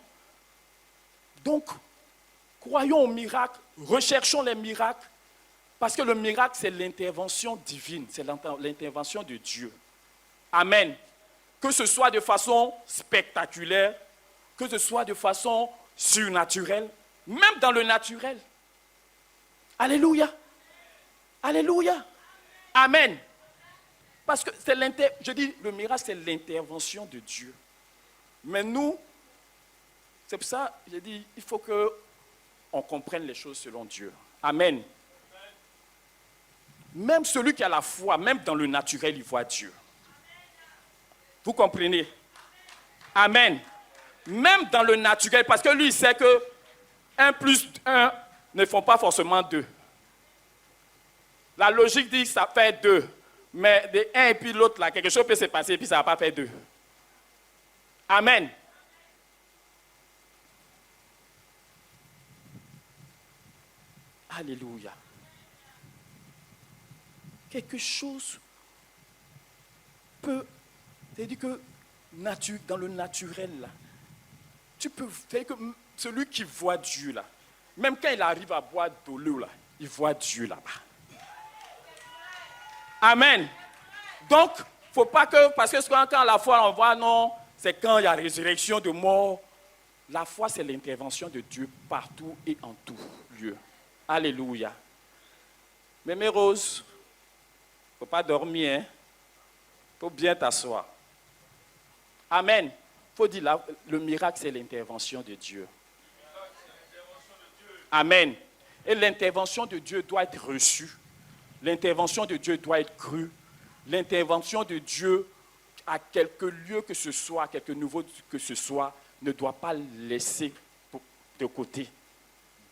Donc, croyons au miracle, recherchons les miracles, parce que le miracle, c'est l'intervention divine, c'est l'intervention de Dieu. Amen. Que ce soit de façon spectaculaire, que ce soit de façon surnaturelle, même dans le naturel. Alléluia. Alléluia. Amen. Parce que je dis, le miracle, c'est l'intervention de Dieu. Mais nous, c'est pour ça, j'ai dit, il faut qu'on comprenne les choses selon Dieu. Amen. Même celui qui a la foi, même dans le naturel, il voit Dieu. Vous comprenez? Amen. Même dans le naturel, parce que lui, il sait que 1 plus 1 ne font pas forcément 2. La logique dit que ça fait 2. Mais de un et puis l'autre, là, quelque chose peut se passer et puis ça ne va pas faire 2. Amen. Alléluia. Quelque chose peut, c'est-à-dire que dans le naturel, là, tu peux faire que celui qui voit Dieu, là, même quand il arrive à boire de l'eau, là, il voit Dieu là-bas. Amen. Donc, il ne faut pas que, parce que quand la foi, on voit, non, c'est quand il y a résurrection de mort. La foi, c'est l'intervention de Dieu partout et en tout lieu. Alléluia. Mais mes roses, il ne faut pas dormir, hein. Il faut bien t'asseoir. Amen. Il faut dire, là, le miracle, c'est l'intervention de Dieu. Amen. Et l'intervention de Dieu doit être reçue. L'intervention de Dieu doit être crue. L'intervention de Dieu, à quelque lieu que ce soit, à quelque niveau que ce soit, ne doit pas laisser de côté.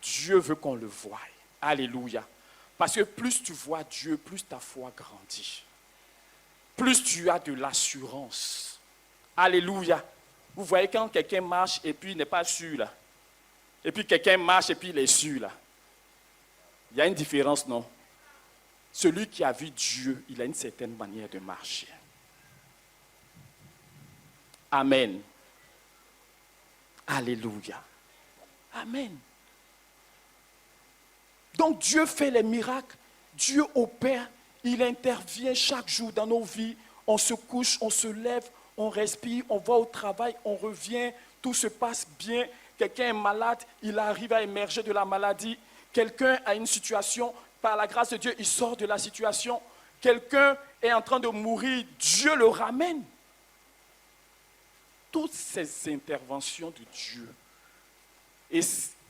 Dieu veut qu'on le voie. Alléluia. Parce que plus tu vois Dieu, plus ta foi grandit. Plus tu as de l'assurance. Alléluia. Vous voyez quand quelqu'un marche et puis il n'est pas sûr là. Et puis quelqu'un marche et puis il est sûr là. Il y a une différence, non? Celui qui a vu Dieu, il a une certaine manière de marcher. Amen. Alléluia. Amen. Donc Dieu fait les miracles, Dieu opère, il intervient chaque jour dans nos vies. On se couche, on se lève, on respire, on va au travail, on revient, tout se passe bien. Quelqu'un est malade, il arrive à émerger de la maladie. Quelqu'un a une situation, par la grâce de Dieu, il sort de la situation. Quelqu'un est en train de mourir, Dieu le ramène. Toutes ces interventions de Dieu. Et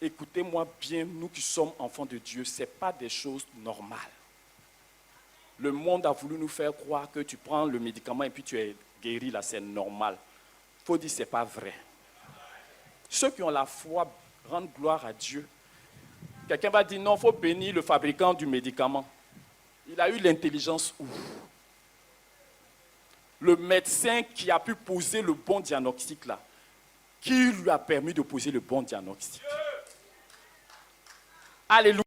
écoutez-moi bien, nous qui sommes enfants de Dieu, ce n'est pas des choses normales. Le monde a voulu nous faire croire que tu prends le médicament et puis tu es guéri, là, c'est normal. Il faut dire que ce n'est pas vrai. Ceux qui ont la foi rendent gloire à Dieu. Quelqu'un va dire non, il faut bénir le fabricant du médicament. Il a eu l'intelligence où? Le médecin qui a pu poser le bon diagnostic là, qui lui a permis de poser le bon diagnostic. Alléluia.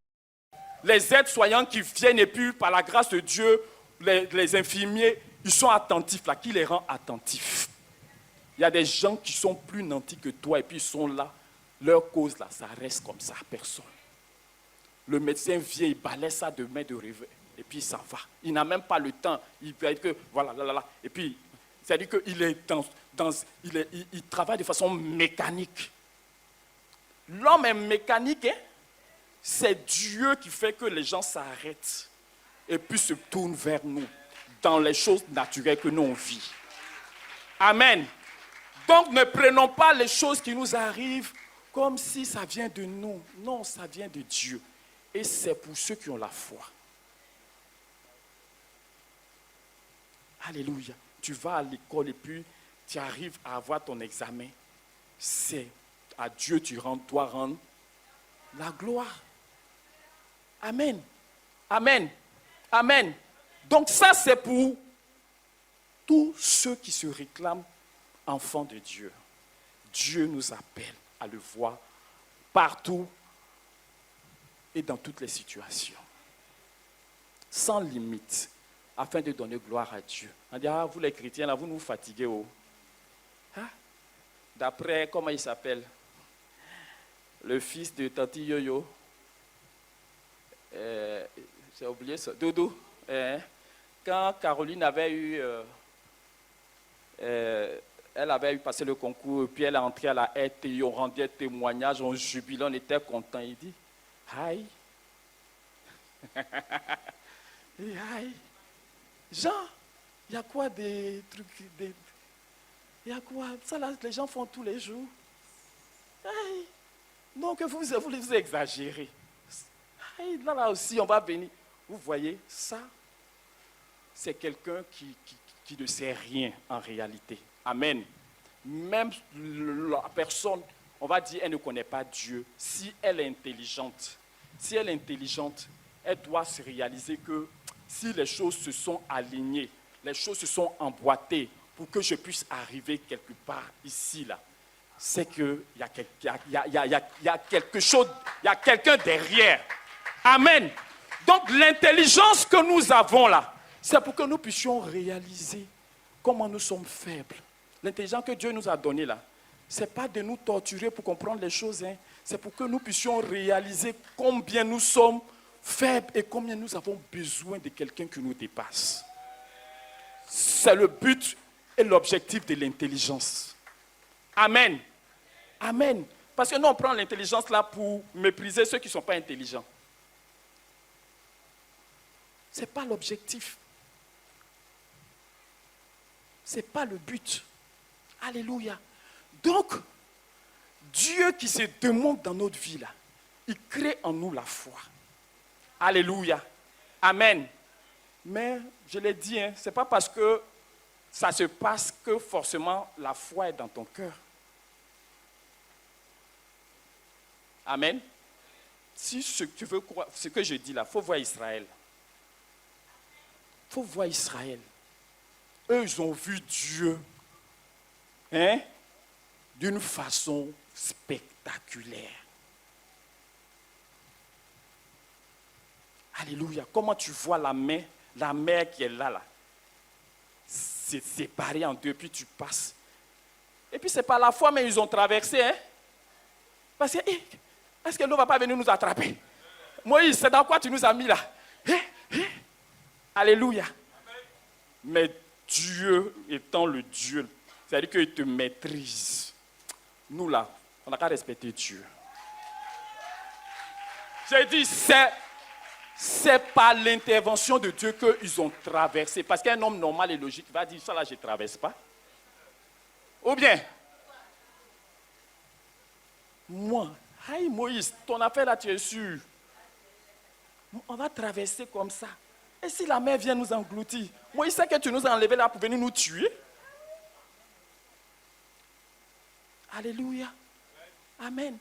Les aides-soignants qui viennent et puis par la grâce de Dieu, les infirmiers, ils sont attentifs là, qui les rend attentifs. Il y a des gens qui sont plus nantis que toi et puis ils sont là. Leur cause là, ça reste comme ça, personne. Le médecin vient, il balaie ça de main de revers et puis il s'en va. Il n'a même pas le temps. Il peut être que, voilà, là, là, là. Et puis, c'est-à-dire qu'il est il travaille de façon mécanique. L'homme est mécanique, hein? C'est Dieu qui fait que les gens s'arrêtent et puis se tournent vers nous dans les choses naturelles que nous on vit. Amen. Donc ne prenons pas les choses qui nous arrivent comme si ça vient de nous. Non, ça vient de Dieu. Et c'est pour ceux qui ont la foi. Alléluia. Tu vas à l'école et puis tu arrives à avoir ton examen. C'est à Dieu tu dois rendre la gloire. Amen. Amen. Amen. Donc ça, c'est pour tous ceux qui se réclament enfants de Dieu. Dieu nous appelle à le voir partout et dans toutes les situations. Sans limite, afin de donner gloire à Dieu. On dit, vous les chrétiens, là, vous nous fatiguez. Oh. Hein? D'après, comment il s'appelle? Le fils de Tati Yoyo. J'ai oublié ça. Dodo. Quand Caroline avait eu... elle avait eu passé le concours, puis elle est entrée à la RTI, on rendait témoignage, on jubilait, on était content. Il dit, aïe. Aïe. Jean, il y a quoi des trucs, il y a quoi? Ça là, les gens font tous les jours. Aïe. Donc vous exagérez. Aïe, là aussi, on va venir. Vous voyez, ça, c'est quelqu'un qui ne sait rien en réalité. Amen. Même la personne, on va dire, elle ne connaît pas Dieu. Si elle est intelligente, elle doit se réaliser que si les choses se sont alignées, les choses se sont emboîtées pour que je puisse arriver quelque part ici, là, c'est qu'il y a quelque chose, il y a quelqu'un derrière. Amen. Donc l'intelligence que nous avons là, c'est pour que nous puissions réaliser comment nous sommes faibles. L'intelligence que Dieu nous a donnée là, ce n'est pas de nous torturer pour comprendre les choses, hein. C'est pour que nous puissions réaliser combien nous sommes faibles et combien nous avons besoin de quelqu'un qui nous dépasse. C'est le but et l'objectif de l'intelligence. Amen. Amen. Parce que nous, on prend l'intelligence là pour mépriser ceux qui ne sont pas intelligents. Ce n'est pas l'objectif. Ce n'est pas le but. Alléluia. Donc, Dieu qui se démontre dans notre vie là, il crée en nous la foi. Alléluia. Amen. Mais, je l'ai dit, hein, ce n'est pas parce que ça se passe que forcément la foi est dans ton cœur. Amen. Si ce que tu veux croire, ce que je dis là, il faut voir Israël. Il faut voir Israël. Eux, ils ont vu Dieu, hein, d'une façon spectaculaire. Alléluia. Comment tu vois la mer qui est là. C'est séparé en deux, puis tu passes. Et puis c'est par la foi, mais ils ont traversé. Hein? Parce que, est-ce que l'eau ne va pas venir nous attraper? Moïse, c'est dans quoi tu nous as mis là? Alléluia. Mais Dieu étant le Dieu, c'est-à-dire qu'il te maîtrise. Nous là, on n'a qu'à respecter Dieu. J'ai dit, c'est par l'intervention de Dieu qu'ils ont traversé. Parce qu'un homme normal et logique va dire, ça là, je ne traverse pas. Ou bien, moi, hey Moïse, ton affaire là, tu es sûr. On va traverser comme ça. Et si la mer vient nous engloutir, Moïse sait que tu nous as enlevés là pour venir nous tuer. Alléluia. Amen.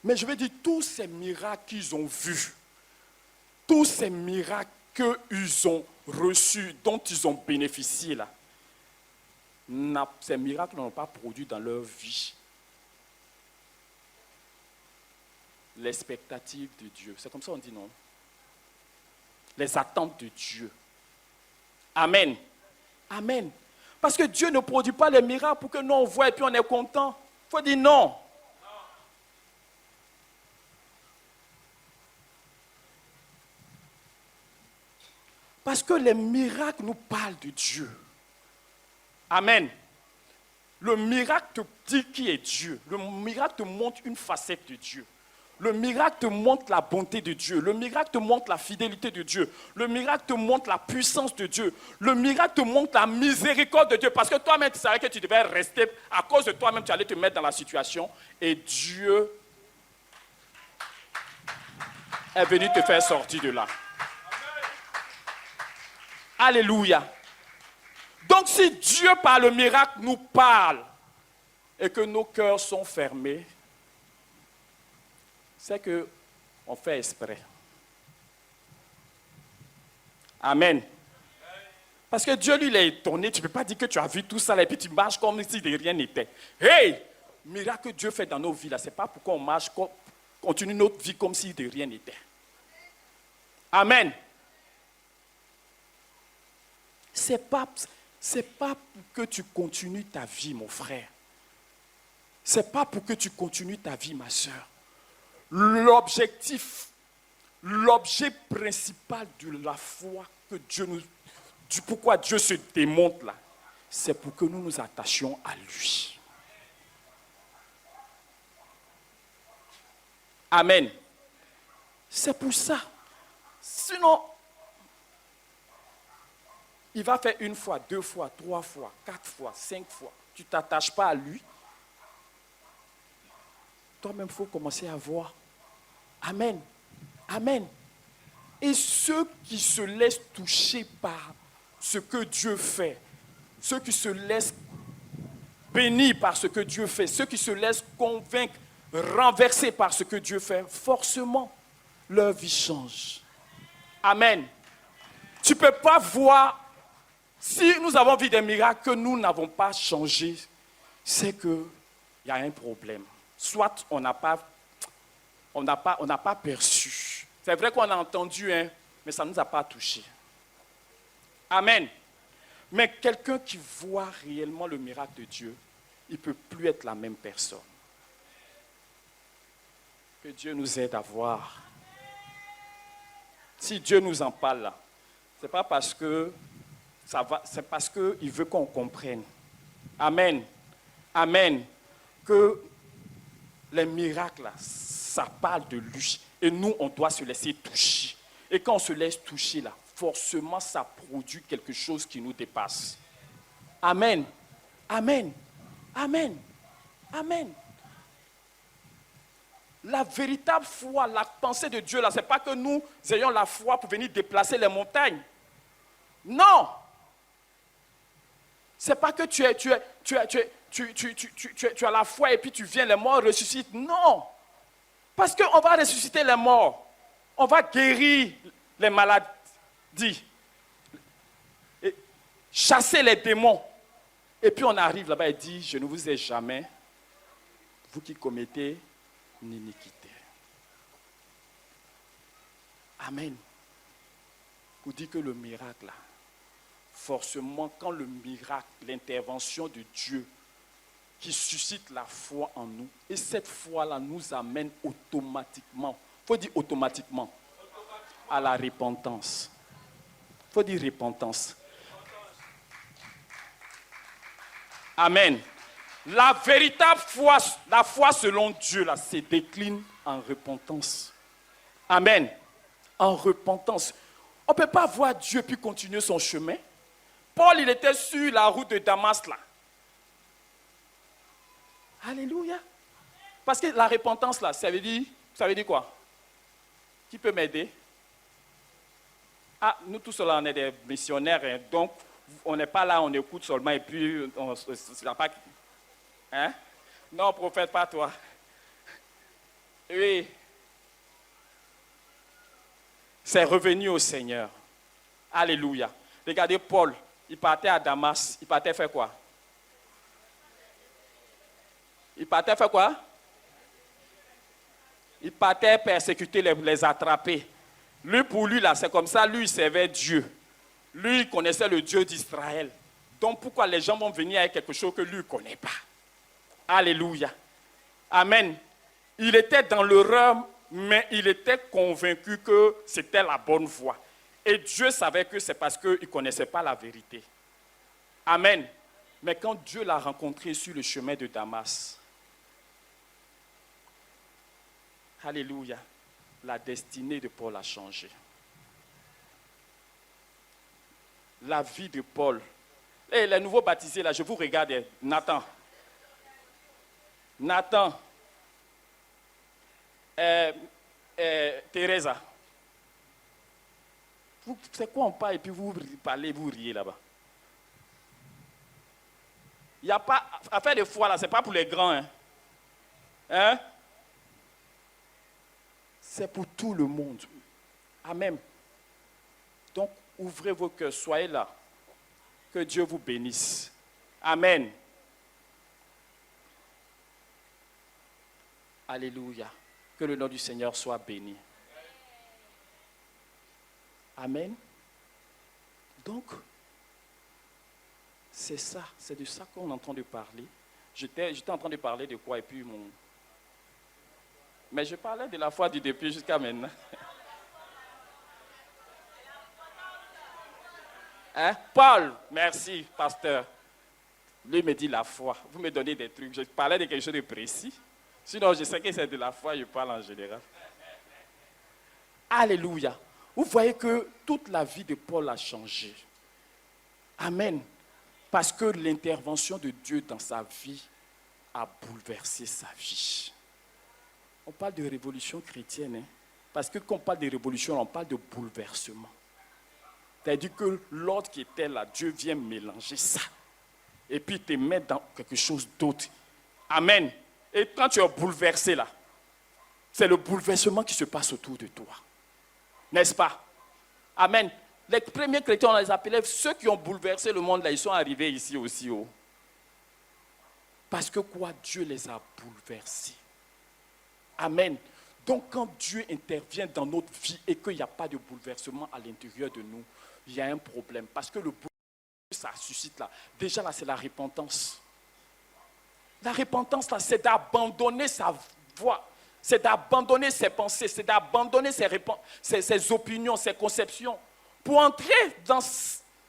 Mais je veux dire, tous ces miracles qu'ils ont vus, tous ces miracles qu'ils ont reçus, dont ils ont bénéficié là, ces miracles n'ont pas produit dans leur vie l'expectative de Dieu. C'est comme ça qu'on dit, non? Les attentes de Dieu. Amen. Amen. Parce que Dieu ne produit pas les miracles pour que nous on voit et puis on est content. Il faut dire non. Parce que les miracles nous parlent de Dieu. Amen. Le miracle te dit qui est Dieu. Le miracle te montre une facette de Dieu. Le miracle te montre la bonté de Dieu. Le miracle te montre la fidélité de Dieu. Le miracle te montre la puissance de Dieu. Le miracle te montre la miséricorde de Dieu. Parce que toi-même, tu savais que tu devais rester. À cause de toi-même, tu allais te mettre dans la situation. Et Dieu est venu te faire sortir de là. Alléluia. Donc si Dieu par le miracle nous parle, et que nos cœurs sont fermés, c'est qu'on fait exprès. Amen. Parce que Dieu, lui, il est étonné. Tu ne peux pas dire que tu as vu tout ça là, et puis tu marches comme si de rien n'était. Hey! Miracle que Dieu fait dans nos vies, là, ce n'est pas pour qu'on marche, qu'on continue notre vie comme si de rien n'était. Amen. Ce n'est pas pour que tu continues ta vie, mon frère. Ce n'est pas pour que tu continues ta vie, ma soeur. L'objet principal de la foi que Dieu nous... Pourquoi Dieu se démontre là, c'est pour que nous nous attachions à lui. Amen. C'est pour ça. Sinon, il va faire 1 fois, 2 fois, 3 fois, 4 fois, 5 fois. Tu ne t'attaches pas à lui. Toi-même, il faut commencer à voir. Amen. Amen. Et ceux qui se laissent toucher par ce que Dieu fait, ceux qui se laissent bénir par ce que Dieu fait, ceux qui se laissent convaincre, renverser par ce que Dieu fait, forcément, leur vie change. Amen. Tu ne peux pas voir, si nous avons vu des miracles que nous n'avons pas changé, c'est qu'il y a un problème. Soit on n'a pas perçu. C'est vrai qu'on a entendu, hein, mais ça ne nous a pas touché. Amen. Mais quelqu'un qui voit réellement le miracle de Dieu, il ne peut plus être la même personne. Que Dieu nous aide à voir. Si Dieu nous en parle là, ce n'est pas parce que ça va, c'est parce qu'il veut qu'on comprenne. Amen. Amen. Que les miracles là, ça parle de lui. Et nous, on doit se laisser toucher. Et quand on se laisse toucher là, forcément, ça produit quelque chose qui nous dépasse. Amen. Amen. Amen. Amen. La véritable foi, la pensée de Dieu, là, ce n'est pas que nous ayons la foi pour venir déplacer les montagnes. Non. Ce n'est pas que tu as la foi et puis tu viens, les morts ressuscitent. Non. Parce qu'on va ressusciter les morts. On va guérir les maladies. Et chasser les démons. Et puis on arrive là-bas et dit, je ne vous ai jamais, vous qui commettez l'iniquité. Amen. Vous dites que le miracle, là, forcément, quand le miracle, l'intervention de Dieu, qui suscite la foi en nous, et cette foi-là nous amène automatiquement, il faut dire automatiquement, à la repentance. Il faut dire repentance. Amen. La véritable foi, la foi selon Dieu, là, se décline en repentance. Amen. En repentance. On ne peut pas voir Dieu puis continuer son chemin. Paul, il était sur la route de Damas, là. Alléluia. Parce que la repentance, là, ça veut dire quoi? Qui peut m'aider? Ah, nous tous, là, on est des missionnaires, hein, donc on n'est pas là, on écoute seulement et puis on n'a pas... Hein? Non, prophète, pas toi. Oui. C'est revenu au Seigneur. Alléluia. Regardez Paul, il partait à Damas, il partait faire quoi? Il partait faire quoi? Il partait persécuter, les attraper. Lui, pour lui, là, c'est comme ça, lui, il servait Dieu. Lui, il connaissait le Dieu d'Israël. Donc, pourquoi les gens vont venir avec quelque chose que lui ne connaît pas? Alléluia. Amen. Il était dans l'erreur, mais il était convaincu que c'était la bonne voie. Et Dieu savait que c'est parce qu'il ne connaissait pas la vérité. Amen. Mais quand Dieu l'a rencontré sur le chemin de Damas, alléluia, la destinée de Paul a changé. La vie de Paul. Et les nouveaux baptisés, là, je vous regarde, Nathan. Nathan. Teresa. C'est quoi on parle et puis vous parlez, vous riez là-bas? Il n'y a pas... Affaire de foi, là, ce n'est pas pour les grands. Hein? C'est pour tout le monde. Amen. Donc, ouvrez vos cœurs, soyez là. Que Dieu vous bénisse. Amen. Alléluia. Que le nom du Seigneur soit béni. Amen. Donc, c'est ça, c'est de ça qu'on est en train de parler. J'étais en train de parler de quoi et puis mon... Mais je parlais de la foi du début jusqu'à maintenant. Hein? Paul, merci, pasteur. Lui me dit la foi. Vous me donnez des trucs. Je parlais de quelque chose de précis. Sinon, je sais que c'est de la foi, je parle en général. Alléluia. Vous voyez que toute la vie de Paul a changé. Amen. Parce que l'intervention de Dieu dans sa vie a bouleversé sa vie. On parle de révolution chrétienne. Hein? Parce que quand on parle de révolution, on parle de bouleversement. C'est-à-dire que l'ordre qui était là, Dieu vient mélanger ça. Et puis te mettre dans quelque chose d'autre. Amen. Et quand tu es bouleversé là, c'est le bouleversement qui se passe autour de toi. N'est-ce pas? Amen. Les premiers chrétiens, on les appelait ceux qui ont bouleversé le monde là, ils sont arrivés ici aussi haut. Parce que quoi? Dieu les a bouleversés. Amen. Donc quand Dieu intervient dans notre vie et qu'il n'y a pas de bouleversement à l'intérieur de nous, il y a un problème. Parce que le bouleversement que ça suscite là, déjà là c'est la repentance. La repentance là, c'est d'abandonner sa voix, c'est d'abandonner ses pensées, c'est d'abandonner ses opinions, ses conceptions, pour entrer dans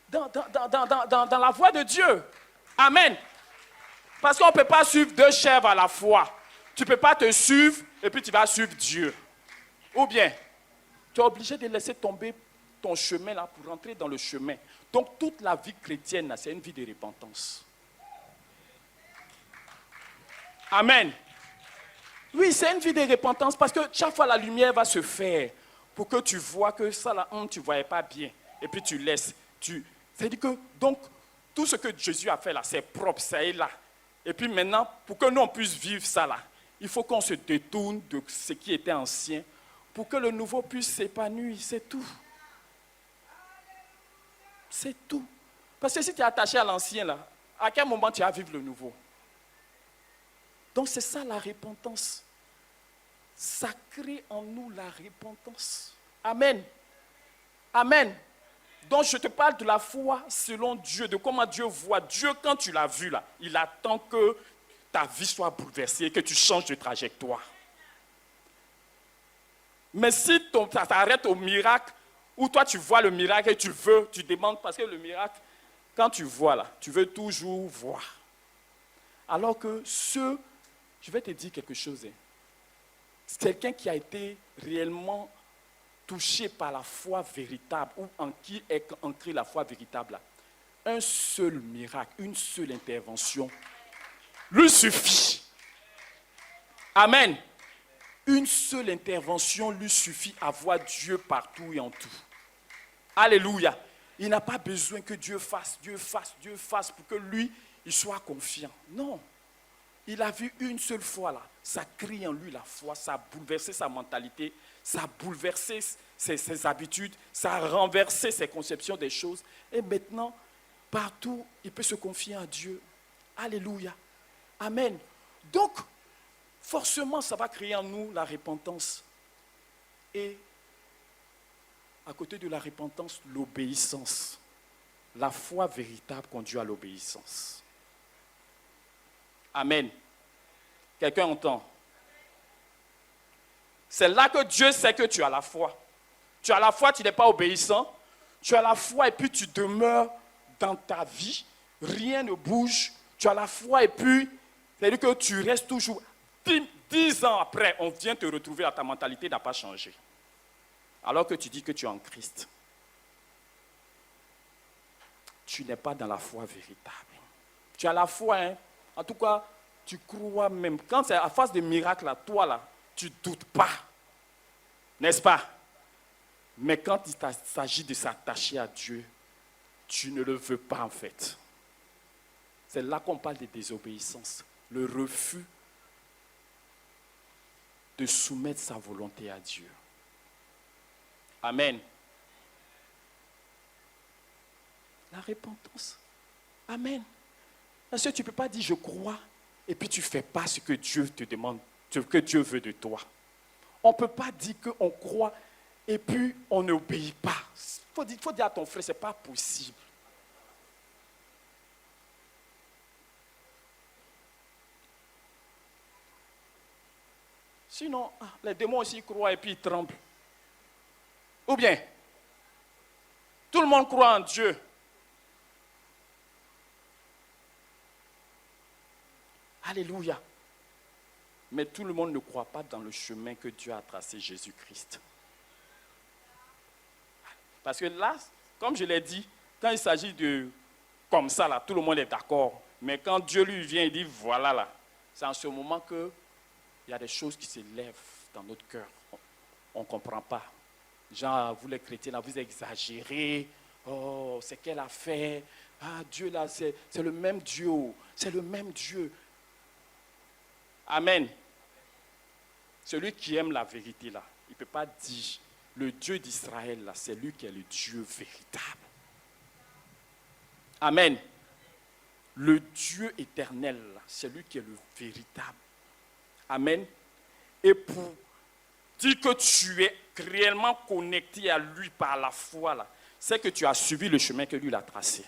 la voie de Dieu. Amen. Parce qu'on ne peut pas suivre deux chèvres à la fois. Tu ne peux pas te suivre et puis tu vas suivre Dieu. Ou bien, tu es obligé de laisser tomber ton chemin là pour entrer dans le chemin. Donc toute la vie chrétienne là, c'est une vie de repentance. Amen. Oui, c'est une vie de repentance parce que chaque fois la lumière va se faire pour que tu vois que ça là, tu ne voyais pas bien. Et puis tu laisses. C'est-à-dire que, donc, tout ce que Jésus a fait là, c'est propre, ça est là. Et puis maintenant, pour que nous on puisse vivre ça là, il faut qu'on se détourne de ce qui était ancien pour que le nouveau puisse s'épanouir, c'est tout. C'est tout. Parce que si tu es attaché à l'ancien là, à quel moment tu vas vivre le nouveau? Donc c'est ça la repentance. Ça crée en nous la repentance. Amen. Amen. Donc je te parle de la foi selon Dieu, de comment Dieu voit. Dieu, quand tu l'as vu là, il attend que ta vie soit bouleversée et que tu changes de trajectoire. Mais si ça t'arrête au miracle, ou toi tu vois le miracle et tu demandes, parce que le miracle, quand tu vois là, tu veux toujours voir. Alors que je vais te dire quelque chose. Quelqu'un qui a été réellement touché par la foi véritable, ou en qui est ancrée la foi véritable, un seul miracle, une seule intervention, lui suffit. Amen. Une seule intervention lui suffit à voir Dieu partout et en tout. Alléluia. Il n'a pas besoin que Dieu fasse pour que lui, il soit confiant. Non. Il a vu une seule fois là, ça crie en lui la foi, ça a bouleversé sa mentalité, ça a bouleversé ses habitudes, ça a renversé ses conceptions des choses. Et maintenant, partout, il peut se confier à Dieu. Alléluia. Amen. Donc, forcément, ça va créer en nous la repentance. Et à côté de la repentance, l'obéissance. La foi véritable conduit à l'obéissance. Amen. Quelqu'un entend? C'est là que Dieu sait que tu as la foi. Tu as la foi, tu n'es pas obéissant. Tu as la foi et puis tu demeures dans ta vie. Rien ne bouge. Tu as la foi et puis, c'est-à-dire que tu restes toujours. 10 ans après, on vient te retrouver, ta mentalité n'a pas changé. Alors que tu dis que tu es en Christ. Tu n'es pas dans la foi véritable. Tu as la foi, hein? En tout cas, tu crois même. Quand c'est à face de miracles, là, toi, là, tu ne doutes pas. N'est-ce pas? Mais quand il s'agit de s'attacher à Dieu, tu ne le veux pas, en fait. C'est là qu'on parle de désobéissance. Le refus de soumettre sa volonté à Dieu. Amen. La repentance. Amen. Parce que tu ne peux pas dire je crois et puis tu ne fais pas ce que Dieu te demande, ce que Dieu veut de toi. On ne peut pas dire qu'on croit et puis on n'obéit pas. Il faut dire à ton frère, ce n'est pas possible. Sinon, les démons aussi croient et puis ils tremblent. Ou bien, tout le monde croit en Dieu. Alléluia. Mais tout le monde ne croit pas dans le chemin que Dieu a tracé, Jésus-Christ. Parce que là, comme je l'ai dit, quand il s'agit de comme ça, là, tout le monde est d'accord. Mais quand Dieu lui vient et dit, voilà là, c'est en ce moment qu'il y a des choses qui se lèvent dans notre cœur. On ne comprend pas. Genre, vous les chrétiens, là, vous exagérez. Oh, c'est qu'elle a fait. Ah, Dieu là, c'est le même Dieu. C'est le même Dieu. Amen. Celui qui aime la vérité là, il ne peut pas dire le Dieu d'Israël là, c'est lui qui est le Dieu véritable. Amen. Le Dieu éternel là, c'est lui qui est le véritable. Amen. Et pour dire que tu es réellement connecté à lui par la foi là, c'est que tu as suivi le chemin que lui a tracé.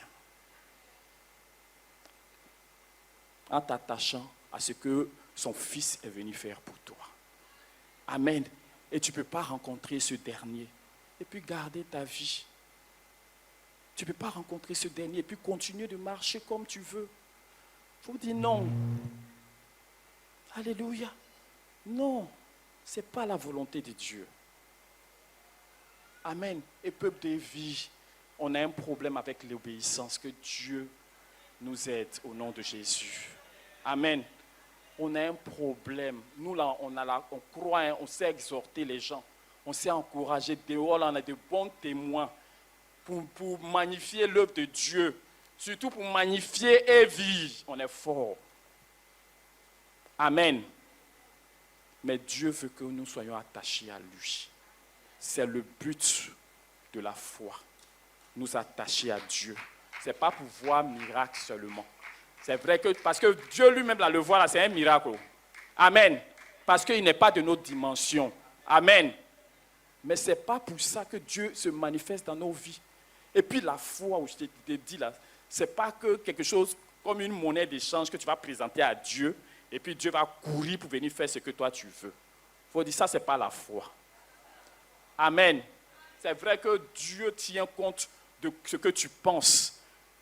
En t'attachant à ce que son fils est venu faire pour toi. Amen. Et tu ne peux pas rencontrer ce dernier et puis garder ta vie. Tu ne peux pas rencontrer ce dernier et puis continuer de marcher comme tu veux. Il faut dire non. Alléluia. Non, ce n'est pas la volonté de Dieu. Amen. Et peuple de vie, on a un problème avec l'obéissance. Que Dieu nous aide au nom de Jésus. Amen. On a un problème. Nous, là, on croit, hein, on sait exhorter les gens. On sait encourager. Dehors, là, on a de bons témoins pour magnifier l'œuvre de Dieu. Surtout pour magnifier et vivre. On est fort. Amen. Mais Dieu veut que nous soyons attachés à lui. C'est le but de la foi. Nous attacher à Dieu. Ce n'est pas pour voir miracle seulement. C'est vrai que, parce que Dieu lui-même, là, le voir, là, c'est un miracle. Amen. Parce qu'il n'est pas de notre dimension. Amen. Mais ce n'est pas pour ça que Dieu se manifeste dans nos vies. Et puis la foi, où je t'ai dit là, ce n'est pas que quelque chose comme une monnaie d'échange que tu vas présenter à Dieu, et puis Dieu va courir pour venir faire ce que toi tu veux. Il faut dire ça, ce n'est pas la foi. Amen. C'est vrai que Dieu tient compte de ce que tu penses.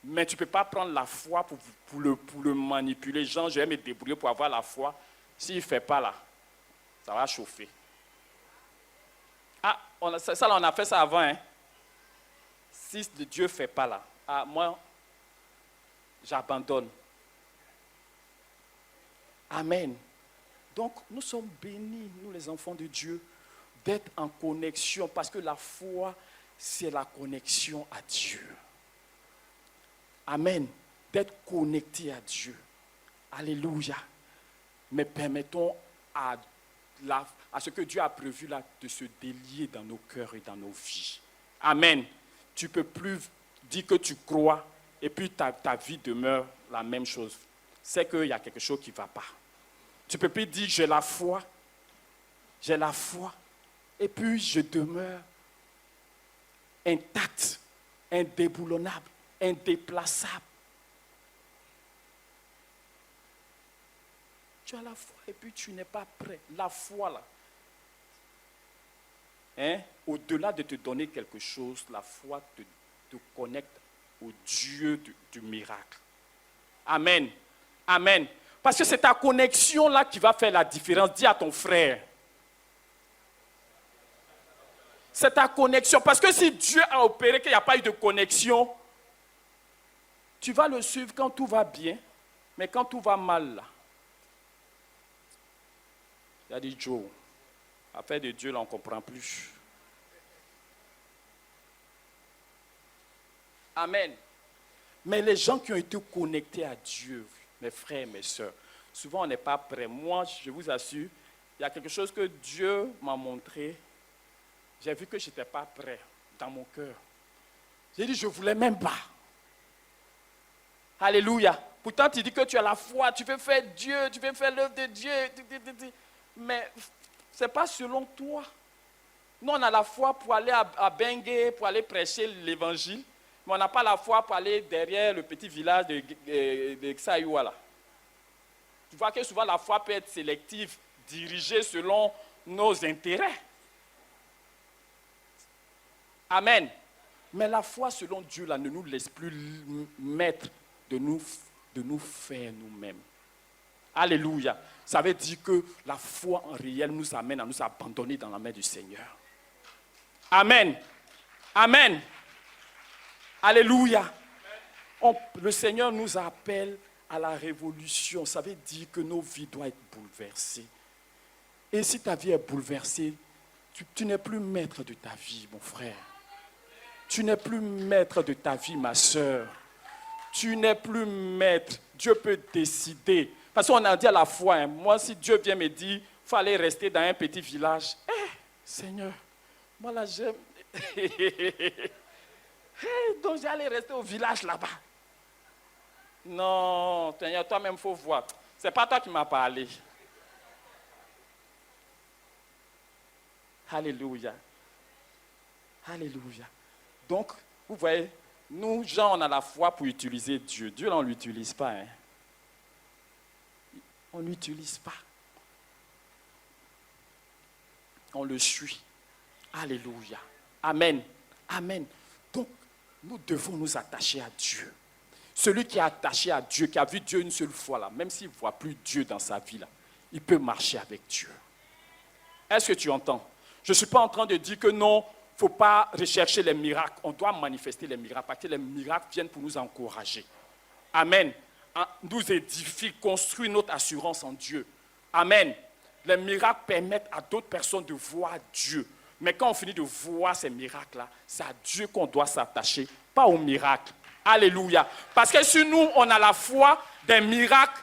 Mais tu ne peux pas prendre la foi pour le manipuler. Genre, je vais me débrouiller pour avoir la foi. S'il ne fait pas là, ça va chauffer. Ah, ça là, on a fait ça avant. Hein. Si Dieu ne fait pas là, moi, j'abandonne. Amen. Donc, nous sommes bénis, nous les enfants de Dieu, d'être en connexion. Parce que la foi, c'est la connexion à Dieu. Amen. D'être connecté à Dieu. Alléluia. Mais permettons à ce que Dieu a prévu là de se délier dans nos cœurs et dans nos vies. Amen. Tu ne peux plus dire que tu crois et puis ta vie demeure la même chose. C'est qu'il y a quelque chose qui ne va pas. Tu ne peux plus dire j'ai la foi et puis je demeure intact, indéboulonnable, indéplaçable. Tu as la foi et puis tu n'es pas prêt. La foi là, hein? Au-delà de te donner quelque chose, la foi te connecte au Dieu du miracle. Amen. Amen. Parce que c'est ta connexion là qui va faire la différence. Dis à ton frère. C'est ta connexion. Parce que si Dieu a opéré qu'il n'y a pas eu de connexion, tu vas le suivre quand tout va bien, mais quand tout va mal là. Il a dit Joe, affaire de Dieu là on ne comprend plus. Amen. Mais les gens qui ont été connectés à Dieu, mes frères et mes sœurs, souvent on n'est pas prêt. Moi, je vous assure, il y a quelque chose que Dieu m'a montré. J'ai vu que je n'étais pas prêt dans mon cœur. J'ai dit, je ne voulais même pas. Alléluia. Pourtant, tu dis que tu as la foi, tu veux faire Dieu, tu veux faire l'œuvre de Dieu. Mais ce n'est pas selon toi. Nous, on a la foi pour aller à Bengue, pour aller prêcher l'évangile. Mais on n'a pas la foi pour aller derrière le petit village de Xayouala. Tu vois que souvent la foi peut être sélective, dirigée selon nos intérêts. Amen. Mais la foi selon Dieu là, ne nous laisse plus maître de nous faire nous-mêmes. Alléluia. Ça veut dire que la foi en réel nous amène à nous abandonner dans la main du Seigneur. Amen. Amen. Alléluia. Le Seigneur nous appelle à la révolution. Ça veut dire que nos vies doivent être bouleversées. Et si ta vie est bouleversée, tu n'es plus maître de ta vie, mon frère. Tu n'es plus maître de ta vie, ma soeur. Tu n'es plus maître. Dieu peut décider. Parce qu'on a dit à la fois, hein, moi, si Dieu vient me dire, il faut aller rester dans un petit village. Seigneur, moi là, j'aime. Donc, j'allais rester au village là-bas. Non, Seigneur, toi-même, il faut voir. Ce n'est pas toi qui m'as parlé. Alléluia. Alléluia. Donc, vous voyez, nous, gens, on a la foi pour utiliser Dieu. Dieu, là, on ne l'utilise pas. Hein. On ne l'utilise pas. On le suit. Alléluia. Amen. Amen. Donc, nous devons nous attacher à Dieu. Celui qui est attaché à Dieu, qui a vu Dieu une seule fois, là, même s'il ne voit plus Dieu dans sa vie, là, il peut marcher avec Dieu. Est-ce que tu entends? Je ne suis pas en train de dire que non, il ne faut pas rechercher les miracles. On doit manifester les miracles parce que les miracles viennent pour nous encourager. Amen. Nous édifier, construire notre assurance en Dieu. Amen. Les miracles permettent à d'autres personnes de voir Dieu. Mais quand on finit de voir ces miracles-là, c'est à Dieu qu'on doit s'attacher, pas aux miracles. Alléluia. Parce que si nous, on a la foi des miracles,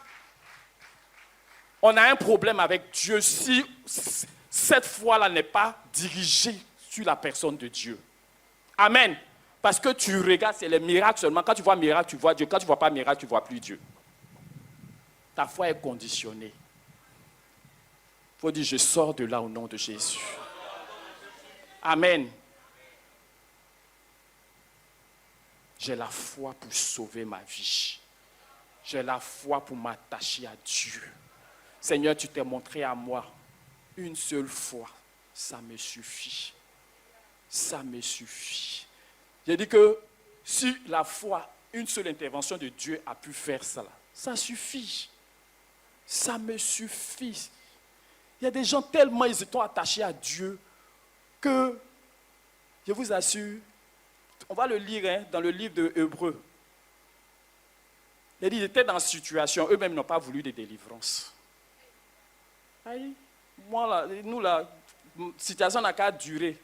on a un problème avec Dieu si cette foi-là n'est pas dirigée sur la personne de Dieu. Amen. Parce que tu regardes, c'est les miracles seulement. Quand tu vois miracle, tu vois Dieu. Quand tu ne vois pas miracle, tu ne vois plus Dieu. Ta foi est conditionnée. Il faut dire, je sors de là au nom de Jésus. Amen. J'ai la foi pour sauver ma vie. J'ai la foi pour m'attacher à Dieu. Seigneur, tu t'es montré à moi une seule fois. Ça me suffit. Ça me suffit. J'ai dit que si la foi, une seule intervention de Dieu a pu faire ça, ça suffit. Ça me suffit. Il y a des gens tellement ils sont attachés à Dieu que, je vous assure, on va le lire hein, dans le livre de Hébreux. Il dit, ils étaient dans une situation, eux-mêmes n'ont pas voulu de délivrance. Aïe, moi là, nous là, la situation n'a qu'à durer.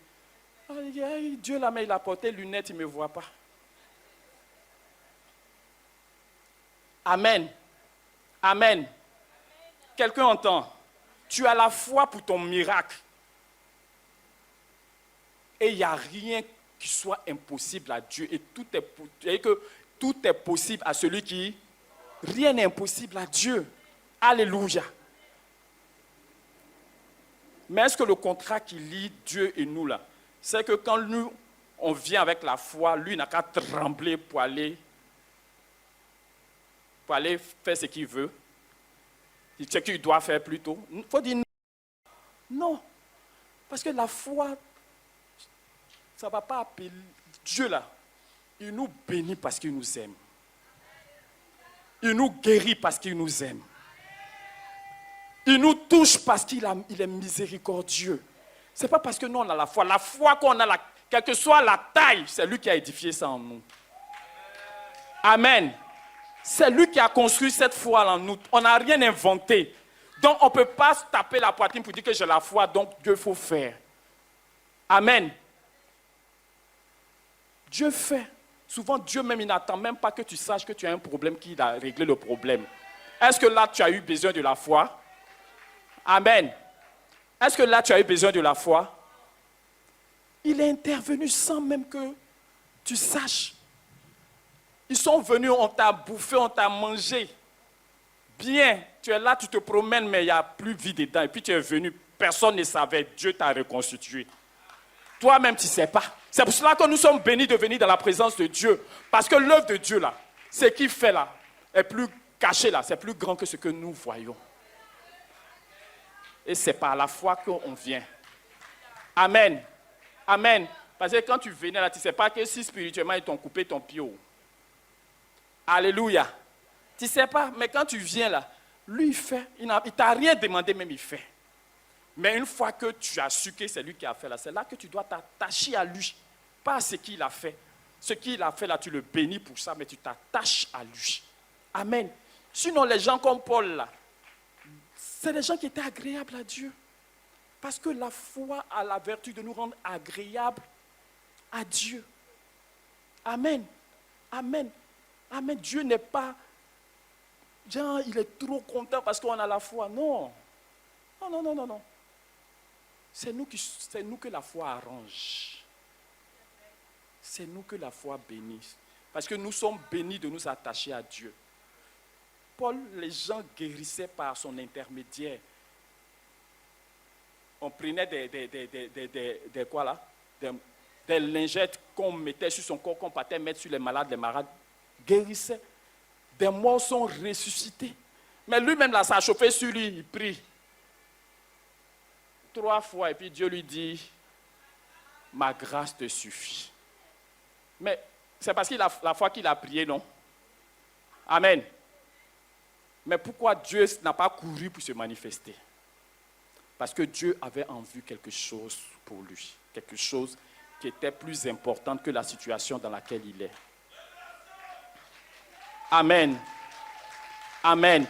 Aïe, Dieu là, mais il a porté lunettes, il ne me voit pas. Amen. Amen. Quelqu'un entend? Tu as la foi pour ton miracle. Et il n'y a rien qui soit impossible à Dieu. Et tout est possible à celui qui... Rien n'est impossible à Dieu. Alléluia. Mais est-ce que le contrat qui lie Dieu et nous là, c'est que quand nous, on vient avec la foi, lui n'a qu'à trembler pour aller faire ce qu'il veut, ce qu'il doit faire plutôt. Il faut dire non. Non. Parce que la foi, ça ne va pas appeler Dieu là. Il nous bénit parce qu'il nous aime. Il nous guérit parce qu'il nous aime. Il nous touche parce qu'il est miséricordieux. Ce n'est pas parce que nous on a la foi. La foi qu'on a, quelle que soit la taille, c'est lui qui a édifié ça en nous. Amen. C'est lui qui a construit cette foi en nous. On n'a rien inventé. Donc on ne peut pas se taper la poitrine pour dire que j'ai la foi, donc Dieu faut faire. Amen. Dieu fait. Souvent, Dieu même, il n'attend même pas que tu saches que tu as un problème, qu'il a réglé le problème. Est-ce que là, tu as eu besoin de la foi? Amen. Est-ce que là, tu as eu besoin de la foi? Il est intervenu sans même que tu saches. Ils sont venus, on t'a bouffé, on t'a mangé. Bien, tu es là, tu te promènes, mais il n'y a plus vie dedans. Et puis tu es venu, personne ne savait, Dieu t'a reconstitué. Toi-même, tu ne sais pas. C'est pour cela que nous sommes bénis de venir dans la présence de Dieu. Parce que l'œuvre de Dieu, là, ce qu'il fait là, est plus caché là, c'est plus grand que ce que nous voyons. Et c'est par la foi qu'on vient. Amen. Amen. Parce que quand tu venais là, tu ne sais pas que si spirituellement ils t'ont coupé ton pied. Alléluia. Tu ne sais pas, mais quand tu viens là, lui il fait, il ne t'a rien demandé, même il fait. Mais une fois que tu as su que c'est lui qui a fait là, c'est là que tu dois t'attacher à lui, pas à ce qu'il a fait. Ce qu'il a fait là, tu le bénis pour ça, mais tu t'attaches à lui. Amen. Sinon, les gens comme Paul là, c'est des gens qui étaient agréables à Dieu. Parce que la foi a la vertu de nous rendre agréables à Dieu. Amen. Amen. Amen. Dieu n'est pas, genre, il est trop content parce qu'on a la foi. Non. Non, non, non, non, non. C'est nous que la foi arrange. C'est nous que la foi bénisse. Parce que nous sommes bénis de nous attacher à Dieu. Paul, les gens guérissaient par son intermédiaire. On prenait des lingettes qu'on mettait sur son corps, qu'on partait mettre sur les malades guérissaient. Des morts sont ressuscités. Mais lui-même, là, ça a chauffé sur lui, il prie. 3 fois, et puis Dieu lui dit, ma grâce te suffit. Mais c'est parce qu'il a la foi qu'il a prié, non? Amen. Mais pourquoi Dieu n'a pas couru pour se manifester? Parce que Dieu avait en vue quelque chose pour lui. Quelque chose qui était plus important que la situation dans laquelle il est. Amen. Amen.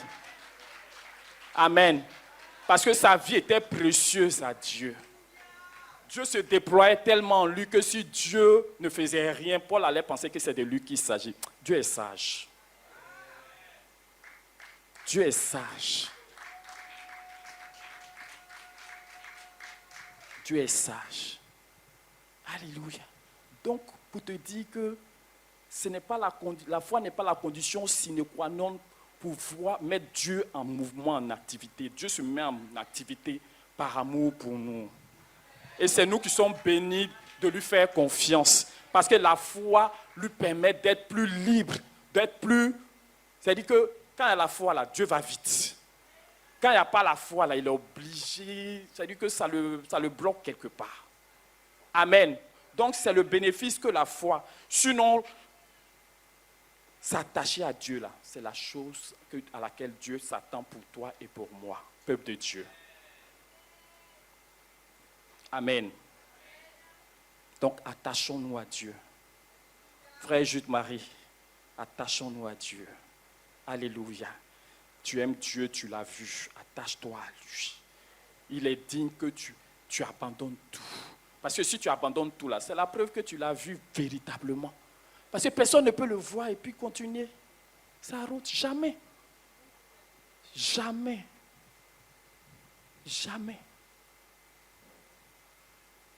Amen. Parce que sa vie était précieuse à Dieu. Dieu se déployait tellement en lui que si Dieu ne faisait rien, Paul allait penser que c'est de lui qu'il s'agit. Dieu est sage. Dieu est sage. Dieu est sage. Alléluia. Donc, pour te dire que ce n'est pas la foi n'est pas la condition sine qua non pour pouvoir mettre Dieu en mouvement, en activité. Dieu se met en activité par amour pour nous. Et c'est nous qui sommes bénis de lui faire confiance. Parce que la foi lui permet d'être plus libre, d'être plus... C'est-à-dire que quand il y a la foi, là, Dieu va vite. Quand il n'y a pas la foi, là, il est obligé... C'est-à-dire que ça le bloque quelque part. Amen. Donc c'est le bénéfice que la foi. Sinon, s'attacher à Dieu, là, c'est la chose à laquelle Dieu s'attend pour toi et pour moi, peuple de Dieu. Amen. Donc, attachons-nous à Dieu. Frère Jude-Marie, attachons-nous à Dieu. Alléluia. Tu aimes Dieu, tu l'as vu. Attache-toi à lui. Il est digne que tu abandonnes tout. Parce que si tu abandonnes tout là, c'est la preuve que tu l'as vu véritablement. Parce que personne ne peut le voir et puis continuer. Ça route jamais. Jamais. Jamais.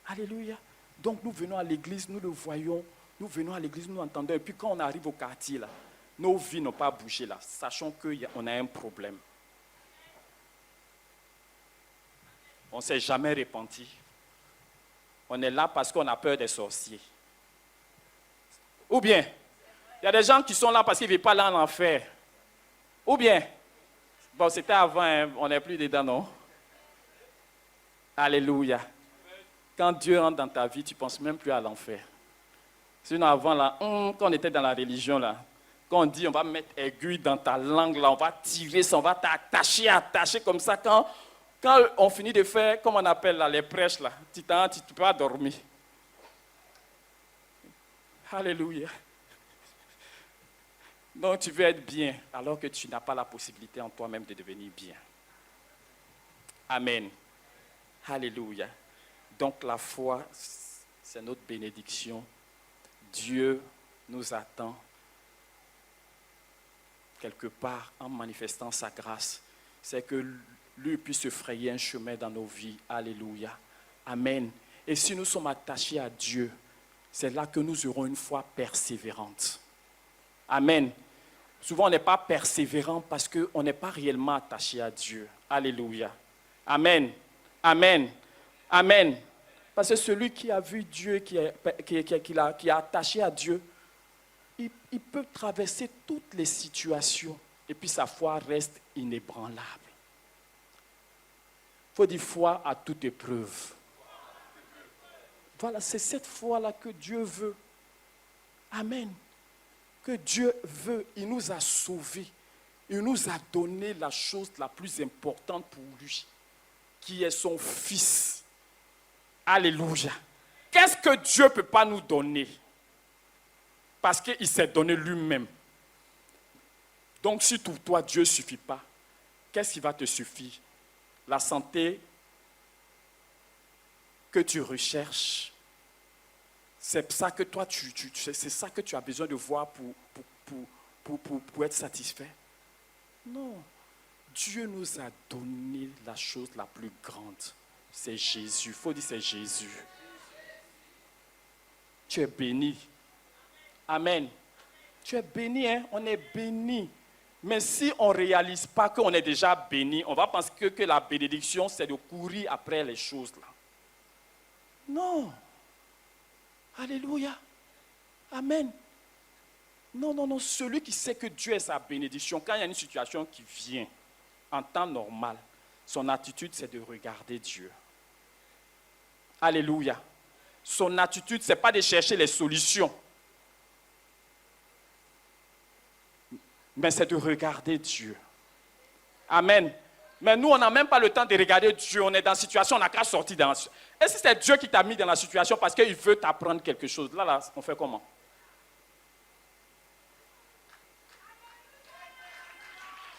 Alléluia. Donc nous venons à l'église, nous le voyons, nous venons à l'église, nous l'entendons. Et puis quand on arrive au quartier, là, nos vies n'ont pas bougé là. Sachons qu'on a un problème. On ne s'est jamais repenti. On est là parce qu'on a peur des sorciers. Ou bien, il y a des gens qui sont là parce qu'ils ne veulent pas aller en enfer. Ou bien, bon, c'était avant, hein, on n'est plus dedans, non? Alléluia. Quand Dieu entre dans ta vie, tu ne penses même plus à l'enfer. Sinon, avant, là, quand on était dans la religion, là, quand on dit on va mettre aiguille dans ta langue, là, on va tirer ça, on va t'attacher comme ça. Quand on finit de faire, comme on appelle là, les prêches, là, tu peux pas dormir. Alléluia. Donc tu veux être bien alors que tu n'as pas la possibilité en toi-même de devenir bien. Amen. Alléluia. Donc la foi, c'est notre bénédiction. Dieu nous attend quelque part en manifestant sa grâce. C'est que lui puisse se frayer un chemin dans nos vies. Alléluia. Amen. Et si nous sommes attachés à Dieu, c'est là que nous aurons une foi persévérante. Amen. Souvent, on n'est pas persévérant parce qu'on n'est pas réellement attaché à Dieu. Alléluia. Amen. Amen. Amen. Parce que celui qui a vu Dieu, qui est attaché à Dieu, il peut traverser toutes les situations et puis sa foi reste inébranlable. Il faut dire foi à toute épreuve. Voilà, c'est cette foi-là que Dieu veut. Amen. Que Dieu veut. Il nous a sauvés. Il nous a donné la chose la plus importante pour lui, qui est son Fils. Alléluia. Qu'est-ce que Dieu ne peut pas nous donner? Parce qu'il s'est donné lui-même. Donc si pour toi Dieu ne suffit pas, qu'est-ce qui va te suffire? La santé que tu recherches, c'est ça que toi, c'est ça que tu as besoin de voir pour être satisfait? Non. Dieu nous a donné la chose la plus grande. C'est Jésus. Il faut dire c'est Jésus. Tu es béni. Amen. Tu es béni, hein? On est béni. Mais si on ne réalise pas qu'on est déjà béni, on va penser que la bénédiction, c'est de courir après les choses là. Non. Alléluia. Amen. Non, non, non. Celui qui sait que Dieu est sa bénédiction, quand il y a une situation qui vient en temps normal, son attitude, c'est de regarder Dieu. Alléluia. Son attitude, ce n'est pas de chercher les solutions, mais c'est de regarder Dieu. Amen. Mais nous, on n'a même pas le temps de regarder Dieu. On est dans la situation, on n'a qu'à sortir dans la situation. Et si c'est Dieu qui t'a mis dans la situation parce qu'il veut t'apprendre quelque chose, là, on fait comment?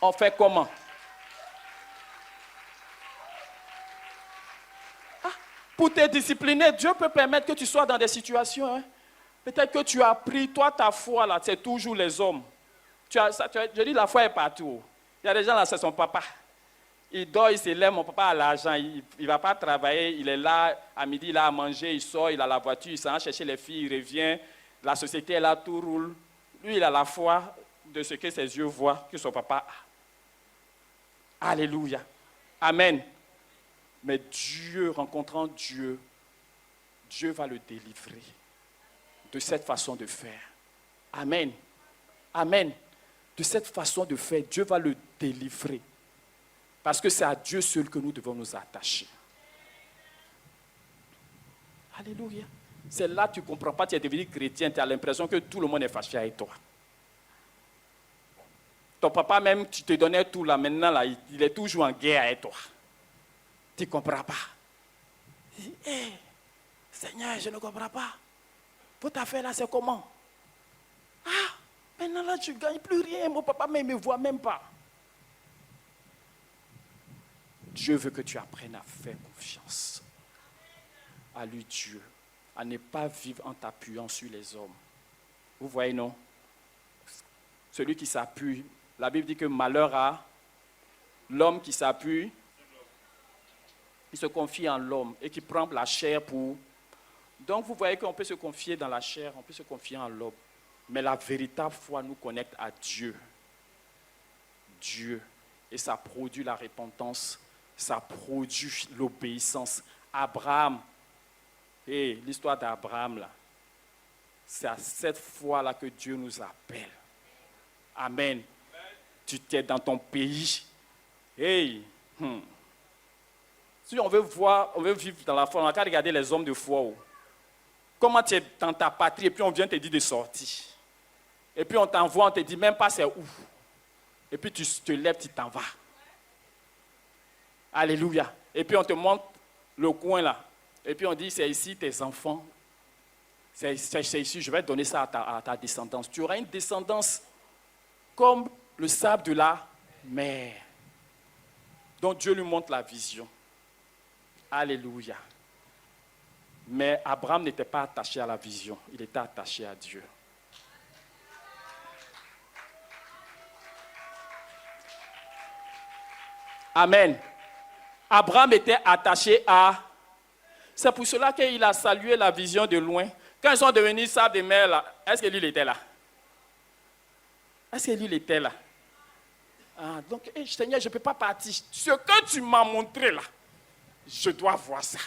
On fait comment? Pour te discipliner, Dieu peut permettre que tu sois dans des situations. Hein. Peut-être que tu as appris, toi, ta foi, là, c'est toujours les hommes. Je dis, la foi est partout. Il y a des gens là, c'est son papa. Il dort, il se lève, mon papa a l'argent, il ne va pas travailler, il est là, à midi, il a à manger, il sort, il a la voiture, il s'en va chercher les filles, il revient, la société est là, tout roule. Lui, il a la foi de ce que ses yeux voient, que son papa a. Alléluia. Amen. Mais Dieu, rencontrant Dieu, Dieu va le délivrer de cette façon de faire. Amen. Amen. De cette façon de faire, Dieu va le délivrer. Parce que c'est à Dieu seul que nous devons nous attacher. Alléluia. C'est là que tu ne comprends pas, tu es devenu chrétien, tu as l'impression que tout le monde est fâché avec toi. Ton papa même, tu te donnais tout là, maintenant là, il est toujours en guerre avec toi. Tu ne comprends pas. Tu dis, hey, Seigneur, je ne comprends pas. Votre affaire là, c'est comment? Ah, maintenant là, tu ne gagnes plus rien. Mon papa ne me voit même pas. Dieu veut que tu apprennes à faire confiance à lui, Dieu, à ne pas vivre en t'appuyant sur les hommes. Vous voyez, non? Celui qui s'appuie, la Bible dit que malheur à l'homme qui s'appuie, il se confie en l'homme et qui prend la chair pour... Donc vous voyez qu'on peut se confier dans la chair, on peut se confier en l'homme. Mais la véritable foi nous connecte à Dieu. Dieu. Et ça produit la repentance, ça produit l'obéissance. Abraham, l'histoire d'Abraham, là, c'est à cette foi-là que Dieu nous appelle. Amen. Tu es dans ton pays. Si on veut vivre dans la foi, on n'a qu'à regarder les hommes de foi. Comment tu es dans ta patrie et puis on vient te dire de sortir. Et puis on t'envoie, on te dit même pas c'est où. Et puis tu te lèves, tu t'en vas. Alléluia. Et puis on te montre le coin là. Et puis on dit c'est ici tes enfants. C'est ici, je vais donner ça à ta descendance. Tu auras une descendance comme le sable de la mer. Donc Dieu lui montre la vision. Alléluia. Mais Abraham n'était pas attaché à la vision, il était attaché à Dieu. Amen. Abraham était attaché à... C'est pour cela qu'il a salué la vision de loin. Quand ils sont devenus sables des mers, là, est-ce que lui était là? Est-ce que lui était là? Ah, donc, Seigneur, je ne peux pas partir. Ce que tu m'as montré là, je dois voir ça.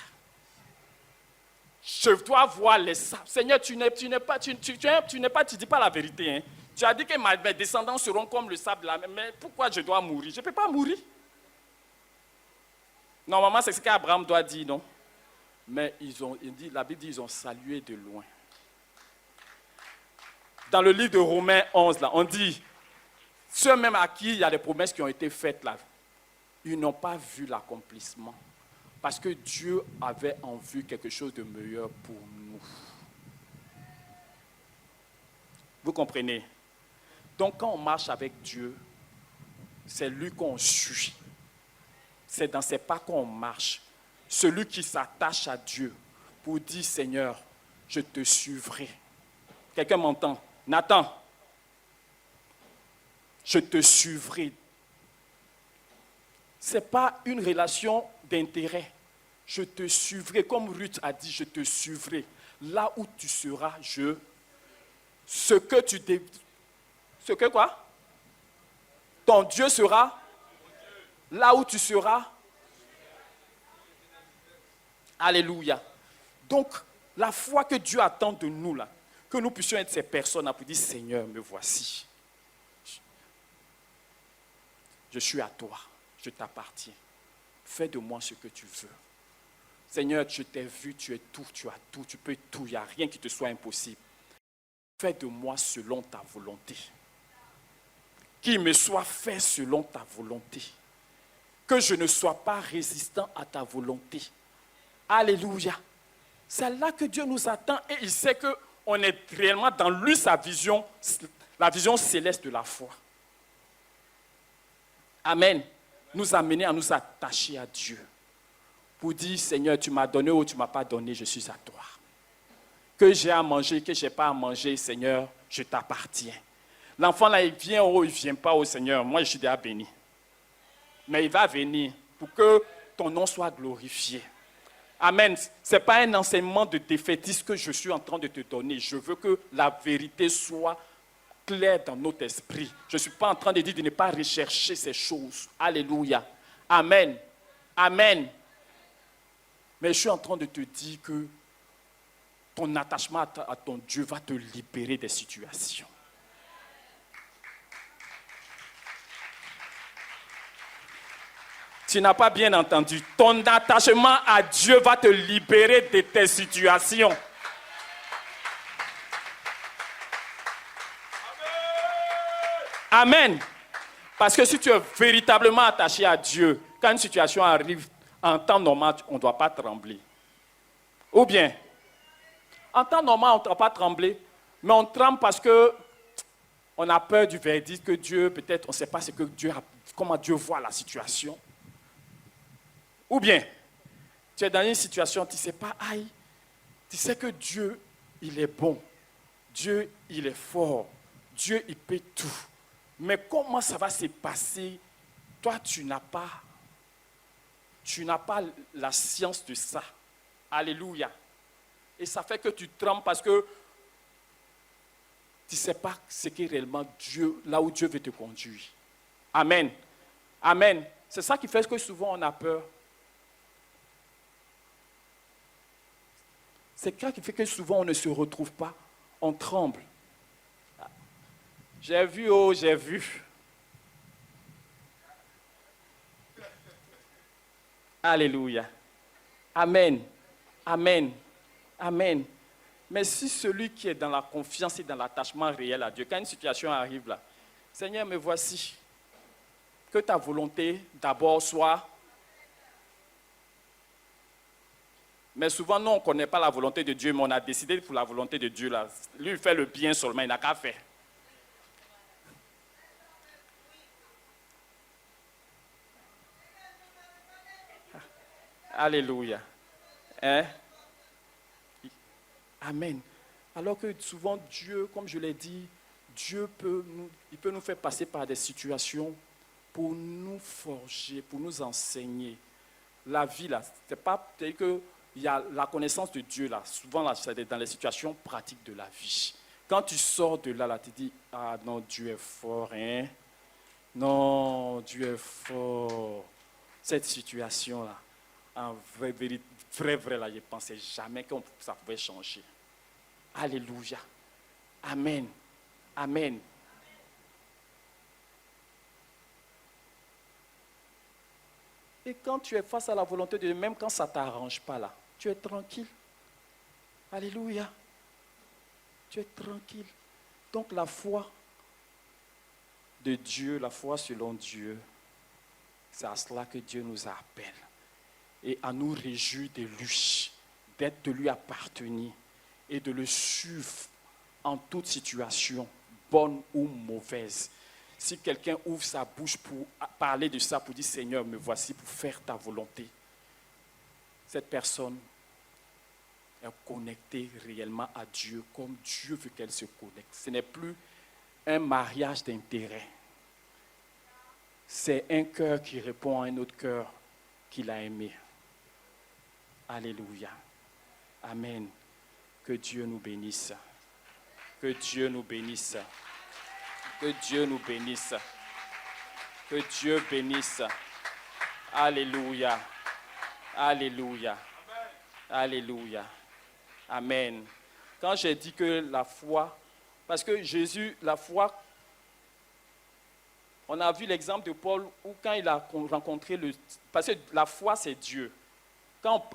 Je dois voir les sables. Seigneur, tu ne dis pas la vérité. Hein. Tu as dit que mes descendants seront comme le sable là. Mais pourquoi je dois mourir? Je ne peux pas mourir. Normalement, c'est ce qu'Abraham doit dire, non? Mais la Bible dit qu'ils ont salué de loin. Dans le livre de Romains 11, là, on dit, ceux même à qui il y a des promesses qui ont été faites là, ils n'ont pas vu l'accomplissement. Parce que Dieu avait en vue quelque chose de meilleur pour nous. Vous comprenez? Donc quand on marche avec Dieu, c'est lui qu'on suit. C'est dans ses pas qu'on marche. Celui qui s'attache à Dieu pour dire, Seigneur, je te suivrai. Quelqu'un m'entend? Nathan, je te suivrai. Ce n'est pas une relation d'intérêt. Je te suivrai. Comme Ruth a dit, je te suivrai. Là où tu seras, ce que quoi? Ton Dieu sera là où tu seras. Alléluia. Donc, la foi que Dieu attend de nous, là, que nous puissions être ces personnes là, pour dire, Seigneur, me voici. Je suis à toi. Je t'appartiens. Fais de moi ce que tu veux. Seigneur, je t'ai vu, tu es tout, tu as tout, tu peux tout, il n'y a rien qui te soit impossible. Fais de moi selon ta volonté. Qu'il me soit fait selon ta volonté. Que je ne sois pas résistant à ta volonté. Alléluia. C'est là que Dieu nous attend et il sait qu'on est réellement dans lui, sa vision, la vision céleste de la foi. Amen. Nous amener à nous attacher à Dieu. Pour dire, Seigneur, tu m'as donné ou tu ne m'as pas donné, je suis à toi. Que j'ai à manger, que je n'ai pas à manger, Seigneur, je t'appartiens. L'enfant là, il vient ou il ne vient pas au Seigneur. Moi, je suis déjà béni. Mais il va venir pour que ton nom soit glorifié. Amen. Ce n'est pas un enseignement de défaitiste que je suis en train de te donner. Je veux que la vérité soit claire dans notre esprit. Je ne suis pas en train de dire de ne pas rechercher ces choses. Alléluia. Amen. Amen. Mais je suis en train de te dire que ton attachement à ton Dieu va te libérer des situations. Tu n'as pas bien entendu. Ton attachement à Dieu va te libérer de tes situations. Amen. Parce que si tu es véritablement attaché à Dieu, quand une situation arrive en temps normal, on ne doit pas trembler. Ou bien, en temps normal, on ne doit pas trembler, mais on tremble parce qu'on a peur du verdict que Dieu, peut-être, on ne sait pas comment Dieu voit la situation. Ou bien, tu es dans une situation, tu ne sais pas, aïe, tu sais que Dieu, il est bon. Dieu, il est fort. Dieu, il peut tout. Mais comment ça va se passer? Toi, tu n'as pas la science de ça. Alléluia. Et ça fait que tu trembles parce que tu ne sais pas ce qu'est réellement Dieu, là où Dieu veut te conduire. Amen. Amen. C'est ça qui fait que souvent on a peur. C'est ça qui fait que souvent on ne se retrouve pas. On tremble. J'ai vu, oh, j'ai vu. Alléluia. Amen. Amen. Amen. Mais si celui qui est dans la confiance et dans l'attachement réel à Dieu, quand une situation arrive là, Seigneur, me voici. Que ta volonté d'abord soit. Mais souvent, nous, on ne connaît pas la volonté de Dieu, mais on a décidé pour la volonté de Dieu. Là. Lui, il fait le bien seulement, il n'a qu'à faire. Alléluia. Hein? Amen. Alors que souvent, Dieu, comme je l'ai dit, Dieu peut nous faire passer par des situations pour nous forger, pour nous enseigner. La vie, là, c'est pas tel que il y a la connaissance de Dieu, là. Souvent, là, c'est dans les situations pratiques de la vie. Quand tu sors de là, tu te dis, ah non, Dieu est fort, hein? Non, Dieu est fort. Cette situation-là, en vrai, là, je ne pensais jamais que ça pouvait changer. Alléluia. Amen. Amen. Et quand tu es face à la volonté de Dieu, même quand ça ne t'arrange pas là, tu es tranquille. Alléluia. Tu es tranquille. Donc la foi de Dieu, la foi selon Dieu, c'est à cela que Dieu nous appelle. Et à nous réjouir de lui, d'être de lui appartenir et de le suivre en toute situation, bonne ou mauvaise. Si quelqu'un ouvre sa bouche pour parler de ça, pour dire Seigneur, me voici pour faire ta volonté, cette personne est connectée réellement à Dieu comme Dieu veut qu'elle se connecte. Ce n'est plus un mariage d'intérêt. C'est un cœur qui répond à un autre cœur qu'il a aimé. Alléluia. Amen. Que Dieu nous bénisse. Que Dieu nous bénisse. Que Dieu nous bénisse. Que Dieu bénisse. Alléluia. Alléluia. Alléluia. Amen. Quand j'ai dit que la foi, parce que Jésus, la foi, on a vu l'exemple de Paul où quand il a rencontré le... Parce que la foi, c'est Dieu.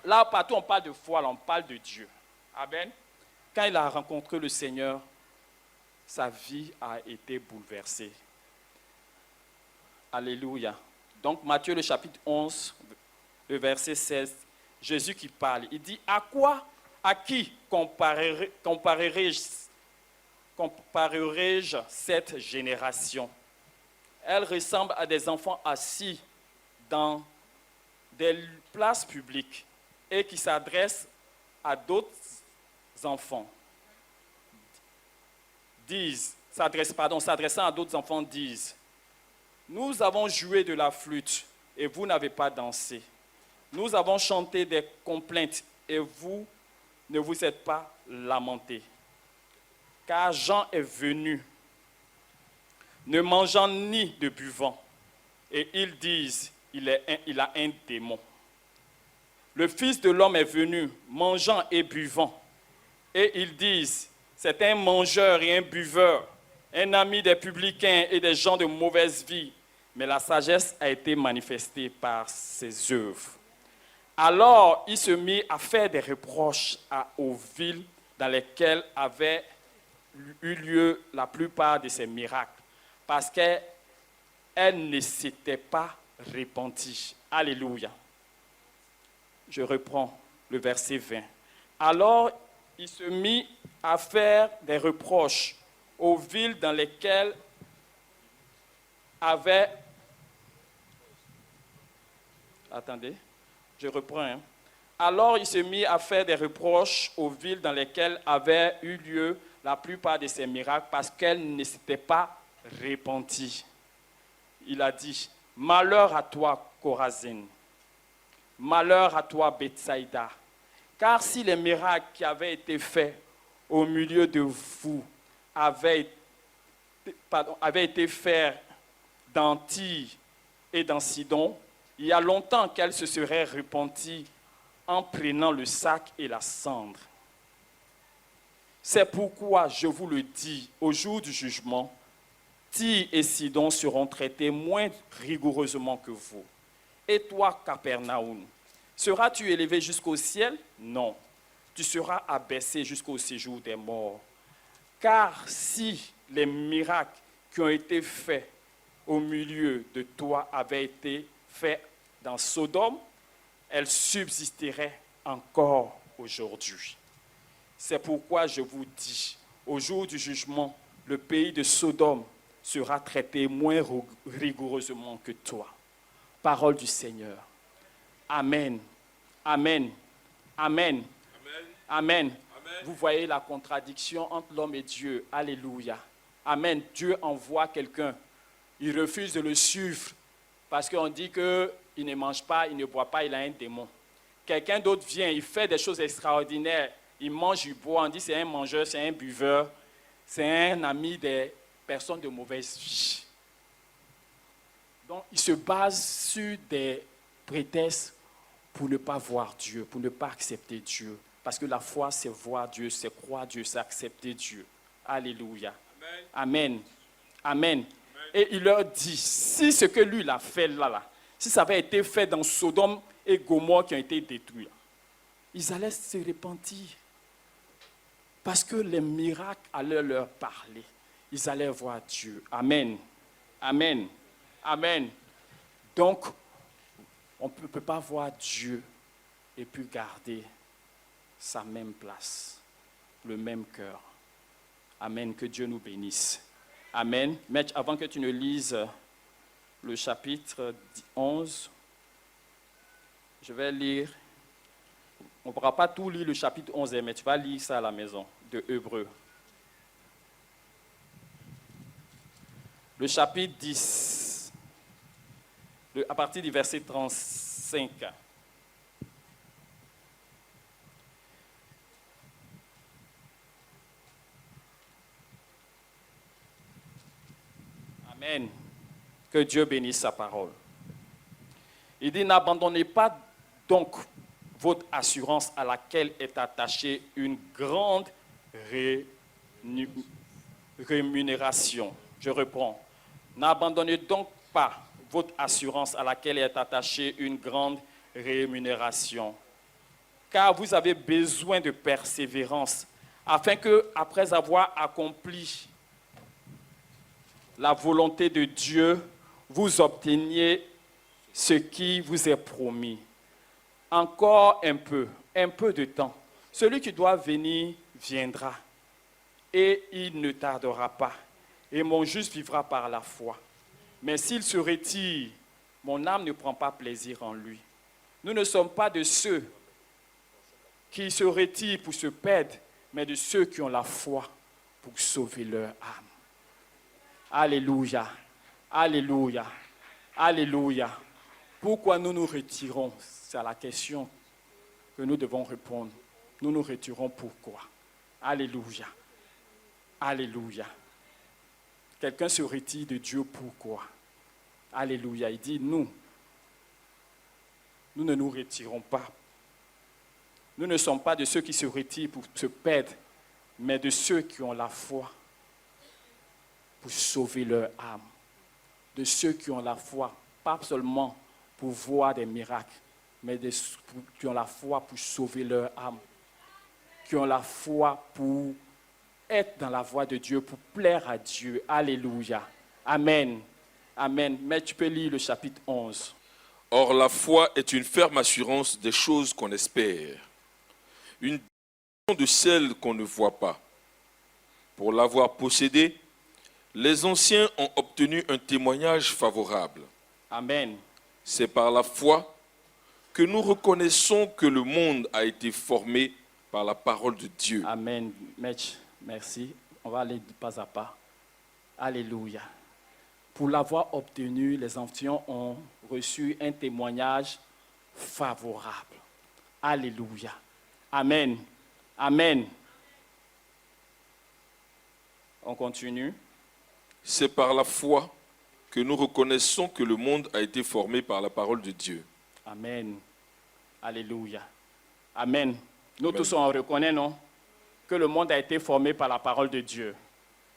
Là, partout on parle de foi, là, on parle de Dieu. Amen. Quand il a rencontré le Seigneur, sa vie a été bouleversée. Alléluia. Donc, Matthieu, le chapitre 11, le verset 16, Jésus qui parle, il dit, à qui comparerai-je cette génération? Elle ressemble à des enfants assis dans des places publiques et qui s'adressent à d'autres enfants. S'adressant à d'autres enfants, disent, nous avons joué de la flûte et vous n'avez pas dansé. Nous avons chanté des complaintes et vous ne vous êtes pas lamentés. Car Jean est venu, ne mangeant ni ne buvant, et ils disent, il a un démon. Le Fils de l'homme est venu, mangeant et buvant, et ils disent, c'est un mangeur et un buveur, un ami des publicains et des gens de mauvaise vie, mais la sagesse a été manifestée par ses œuvres. Alors il se mit à faire des reproches aux villes dans lesquelles avaient eu lieu la plupart de ses miracles, parce qu'elles ne s'étaient pas repenties. Alléluia. Je reprends le verset 20. Alors il se mit à faire des reproches aux villes dans lesquelles avait... Attendez, je reprends. Alors il se mit à faire des reproches aux villes dans lesquelles avaient eu lieu la plupart de ces miracles parce qu'elles ne s'étaient pas repenties. Il a dit, malheur à toi, Chorazin, malheur à toi, Bethsaïda, car si les miracles qui avaient été faits au milieu de vous avaient été faits dans Tyr et dans Sidon, il y a longtemps qu'elles se seraient repenties en prenant le sac et la cendre. C'est pourquoi je vous le dis, au jour du jugement, Tyr et Sidon seront traités moins rigoureusement que vous. Et toi, Capernaum, seras-tu élevé jusqu'au ciel? Non, tu seras abaissé jusqu'au séjour des morts. Car si les miracles qui ont été faits au milieu de toi avaient été faits dans Sodome, elles subsisteraient encore aujourd'hui. C'est pourquoi je vous dis, au jour du jugement, le pays de Sodome sera traité moins rigoureusement que toi. Parole du Seigneur. Amen. Amen. Amen. Amen. Amen. Vous voyez la contradiction entre l'homme et Dieu. Alléluia. Amen. Dieu envoie quelqu'un. Il refuse de le suivre Parce qu'on dit qu'il ne mange pas, il ne boit pas, il a un démon. Quelqu'un d'autre vient, il fait des choses extraordinaires. Il mange, il boit, on dit c'est un mangeur, c'est un buveur, c'est un ami des personnes de mauvaise vie. Donc, il se base sur des prétextes pour ne pas voir Dieu, pour ne pas accepter Dieu. Parce que la foi, c'est voir Dieu, c'est croire Dieu, c'est accepter Dieu. Alléluia. Amen. Amen. Et il leur dit, si ce que lui a fait là, si ça avait été fait dans Sodome et Gomorrhe qui ont été détruits, là, ils allaient se repentir. Parce que les miracles allaient leur parler. Ils allaient voir Dieu. Amen. Amen. Amen. Donc, on ne peut pas voir Dieu et puis garder sa même place, le même cœur. Amen. Que Dieu nous bénisse. Amen. Mais avant que tu ne lises le chapitre 11, je vais lire. On ne pourra pas tout lire le chapitre 11, mais tu vas lire ça à la maison, de Hébreux. Le chapitre 10, à partir du verset 35. Amen. Que Dieu bénisse sa parole. Il dit, n'abandonnez pas donc votre assurance à laquelle est attachée une grande rémunération. Je reprends. N'abandonnez donc pas votre assurance à laquelle est attachée une grande rémunération. Car vous avez besoin de persévérance, afin que, après avoir accompli la volonté de Dieu, vous obteniez ce qui vous est promis. Encore un peu de temps. Celui qui doit venir viendra, et il ne tardera pas. Et mon juste vivra par la foi. Mais s'il se retire, mon âme ne prend pas plaisir en lui. Nous ne sommes pas de ceux qui se retirent pour se perdre, mais de ceux qui ont la foi pour sauver leur âme. Alléluia, alléluia, alléluia. Pourquoi nous nous retirons? C'est la question que nous devons répondre. Nous nous retirons pourquoi? Alléluia, alléluia. Quelqu'un se retire de Dieu pourquoi? Alléluia. Il dit, nous ne nous retirons pas. Nous ne sommes pas de ceux qui se retirent pour se perdre, mais de ceux qui ont la foi pour sauver leur âme. De ceux qui ont la foi, pas seulement pour voir des miracles, mais qui ont la foi pour sauver leur âme. Qui ont la foi pour être dans la voie de Dieu, pour plaire à Dieu. Alléluia. Amen. Amen. Mais tu peux lire le chapitre 11. Or, la foi est une ferme assurance des choses qu'on espère, une de celles qu'on ne voit pas. Pour l'avoir possédée, les anciens ont obtenu un témoignage favorable. Amen. C'est par la foi que nous reconnaissons que le monde a été formé par la parole de Dieu. Amen. Merci. On va aller pas à pas. Alléluia. Pour l'avoir obtenu, les anciens ont reçu un témoignage favorable. Alléluia. Amen. Amen. On continue. C'est par la foi que nous reconnaissons que le monde a été formé par la parole de Dieu. Amen. Alléluia. Amen. Nous Amen. tous on reconnaît, non? Que le monde a été formé par la parole de Dieu.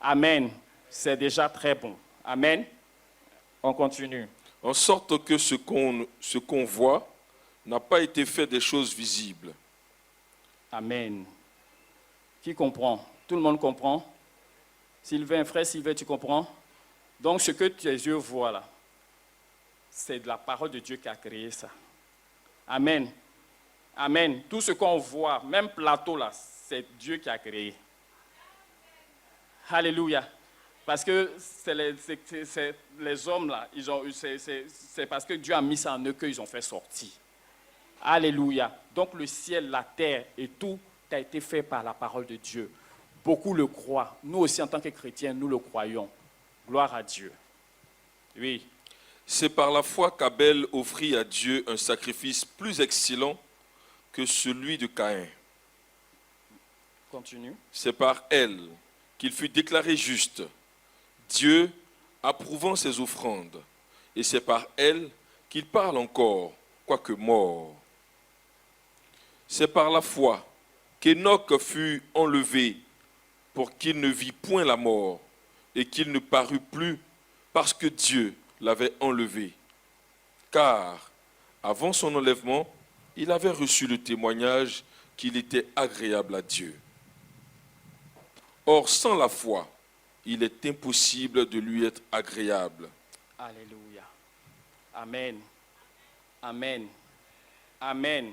Amen. C'est déjà très bon. Amen. On continue. En sorte que ce qu'on voit n'a pas été fait des choses visibles. Amen. Qui comprend? Tout le monde comprend? Sylvain, frère Sylvain, tu comprends? Donc ce que tes yeux voient là, c'est de la parole de Dieu qui a créé ça. Amen. Amen. Tout ce qu'on voit, même plateau là, c'est Dieu qui a créé. Alléluia. Parce que c'est les hommes là, c'est parce que Dieu a mis ça en eux qu'ils ont fait sortir. Alléluia. Donc le ciel, la terre et tout a été fait par la parole de Dieu. Beaucoup le croient. Nous aussi en tant que chrétiens, nous le croyons. Gloire à Dieu. Oui. C'est par la foi qu'Abel offrit à Dieu un sacrifice plus excellent que celui de Caïn. Continue. C'est par elle qu'il fut déclaré juste, Dieu approuvant ses offrandes. Et c'est par elle qu'il parle encore, quoique mort. C'est par la foi qu'Enoch fut enlevé pour qu'il ne vît point la mort et qu'il ne parut plus parce que Dieu l'avait enlevé. Car, avant son enlèvement, il avait reçu le témoignage qu'il était agréable à Dieu. Or, sans la foi, il est impossible de lui être agréable. Alléluia. Amen. Amen. Amen.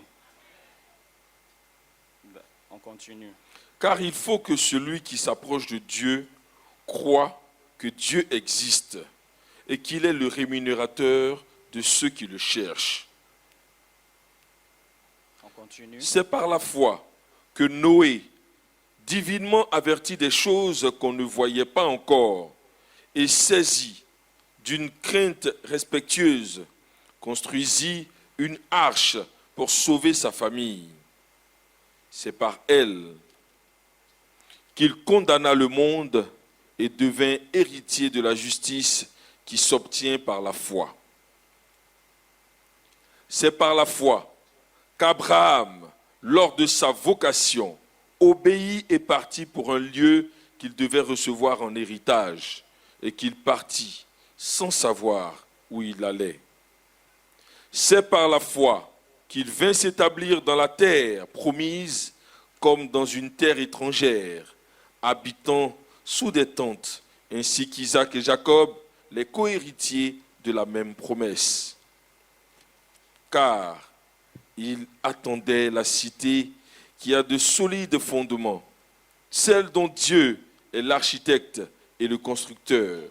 On continue. Car il faut que celui qui s'approche de Dieu croit que Dieu existe et qu'il est le rémunérateur de ceux qui le cherchent. On continue. C'est par la foi que Noé, divinement averti des choses qu'on ne voyait pas encore, et saisi d'une crainte respectueuse, construisit une arche pour sauver sa famille. C'est par elle qu'il condamna le monde et devint héritier de la justice qui s'obtient par la foi. C'est par la foi qu'Abraham, lors de sa vocation, obéit et partit pour un lieu qu'il devait recevoir en héritage, et qu'il partit sans savoir où il allait. C'est par la foi qu'il vint s'établir dans la terre promise comme dans une terre étrangère, habitant sous des tentes, ainsi qu'Isaac et Jacob, les cohéritiers de la même promesse. Car il attendait la cité qui a de solides fondements, celle dont Dieu est l'architecte et le constructeur.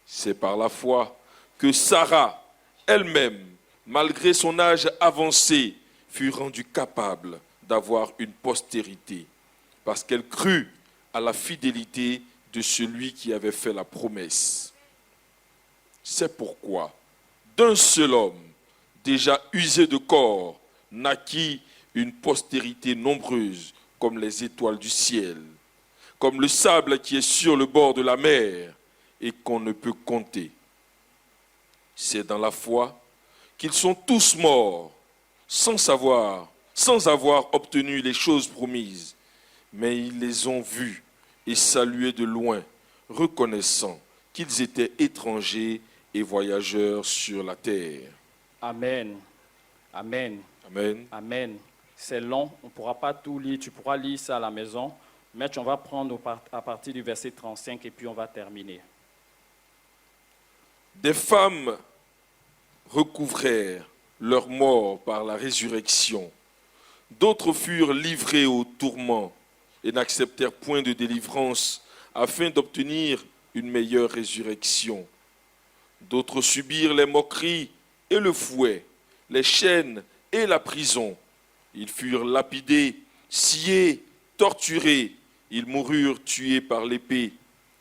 C'est par la foi que Sarah, elle-même, malgré son âge avancé, fut rendue capable d'avoir une postérité, parce qu'elle crut à la fidélité de celui qui avait fait la promesse. C'est pourquoi, d'un seul homme, déjà usé de corps, naquit une postérité nombreuse comme les étoiles du ciel, comme le sable qui est sur le bord de la mer et qu'on ne peut compter. C'est dans la foi qu'ils sont tous morts, sans avoir obtenu les choses promises, mais ils les ont vus et salués de loin, reconnaissant qu'ils étaient étrangers et voyageurs sur la terre. Amen. Amen. Amen. Amen. C'est long, on ne pourra pas tout lire. Tu pourras lire ça à la maison. Mais on va prendre à partir du verset 35 et puis on va terminer. Des femmes recouvrèrent leur mort par la résurrection. D'autres furent livrés au tourment et n'acceptèrent point de délivrance afin d'obtenir une meilleure résurrection. D'autres subirent les moqueries et le fouet, les chaînes et la prison. Ils furent lapidés, sciés, torturés. Ils moururent tués par l'épée.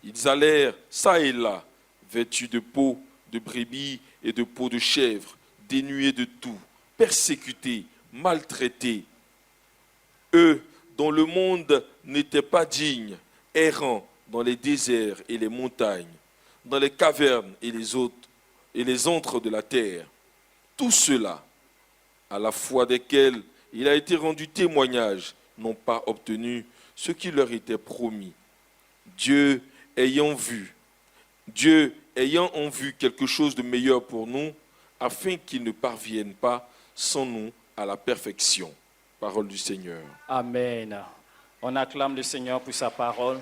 Ils allèrent çà et là, vêtus de peau de brebis et de peau de chèvre, dénués de tout, persécutés, maltraités. Eux, dont le monde n'était pas digne, errant dans les déserts et les montagnes, dans les cavernes et les antres de la terre. Tout cela, à la foi desquels il a été rendu témoignage, n'ont pas obtenu ce qui leur était promis. Dieu ayant en vue quelque chose de meilleur pour nous, afin qu'ils ne parviennent pas sans nous à la perfection. Parole du Seigneur. Amen. On acclame le Seigneur pour sa parole.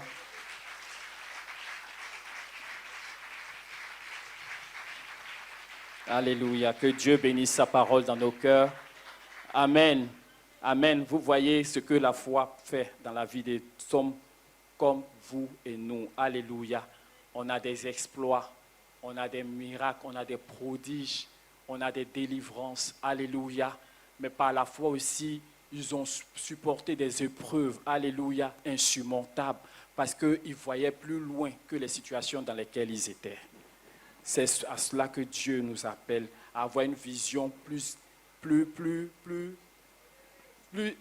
Alléluia. Que Dieu bénisse sa parole dans nos cœurs. Amen. Amen. Vous voyez ce que la foi fait dans la vie des hommes comme vous et nous. Alléluia. On a des exploits, on a des miracles, on a des prodiges, on a des délivrances. Alléluia. Mais par la foi aussi, ils ont supporté des épreuves, alléluia, insurmontables, parce qu'ils voyaient plus loin que les situations dans lesquelles ils étaient. C'est à cela que Dieu nous appelle, à avoir une vision plus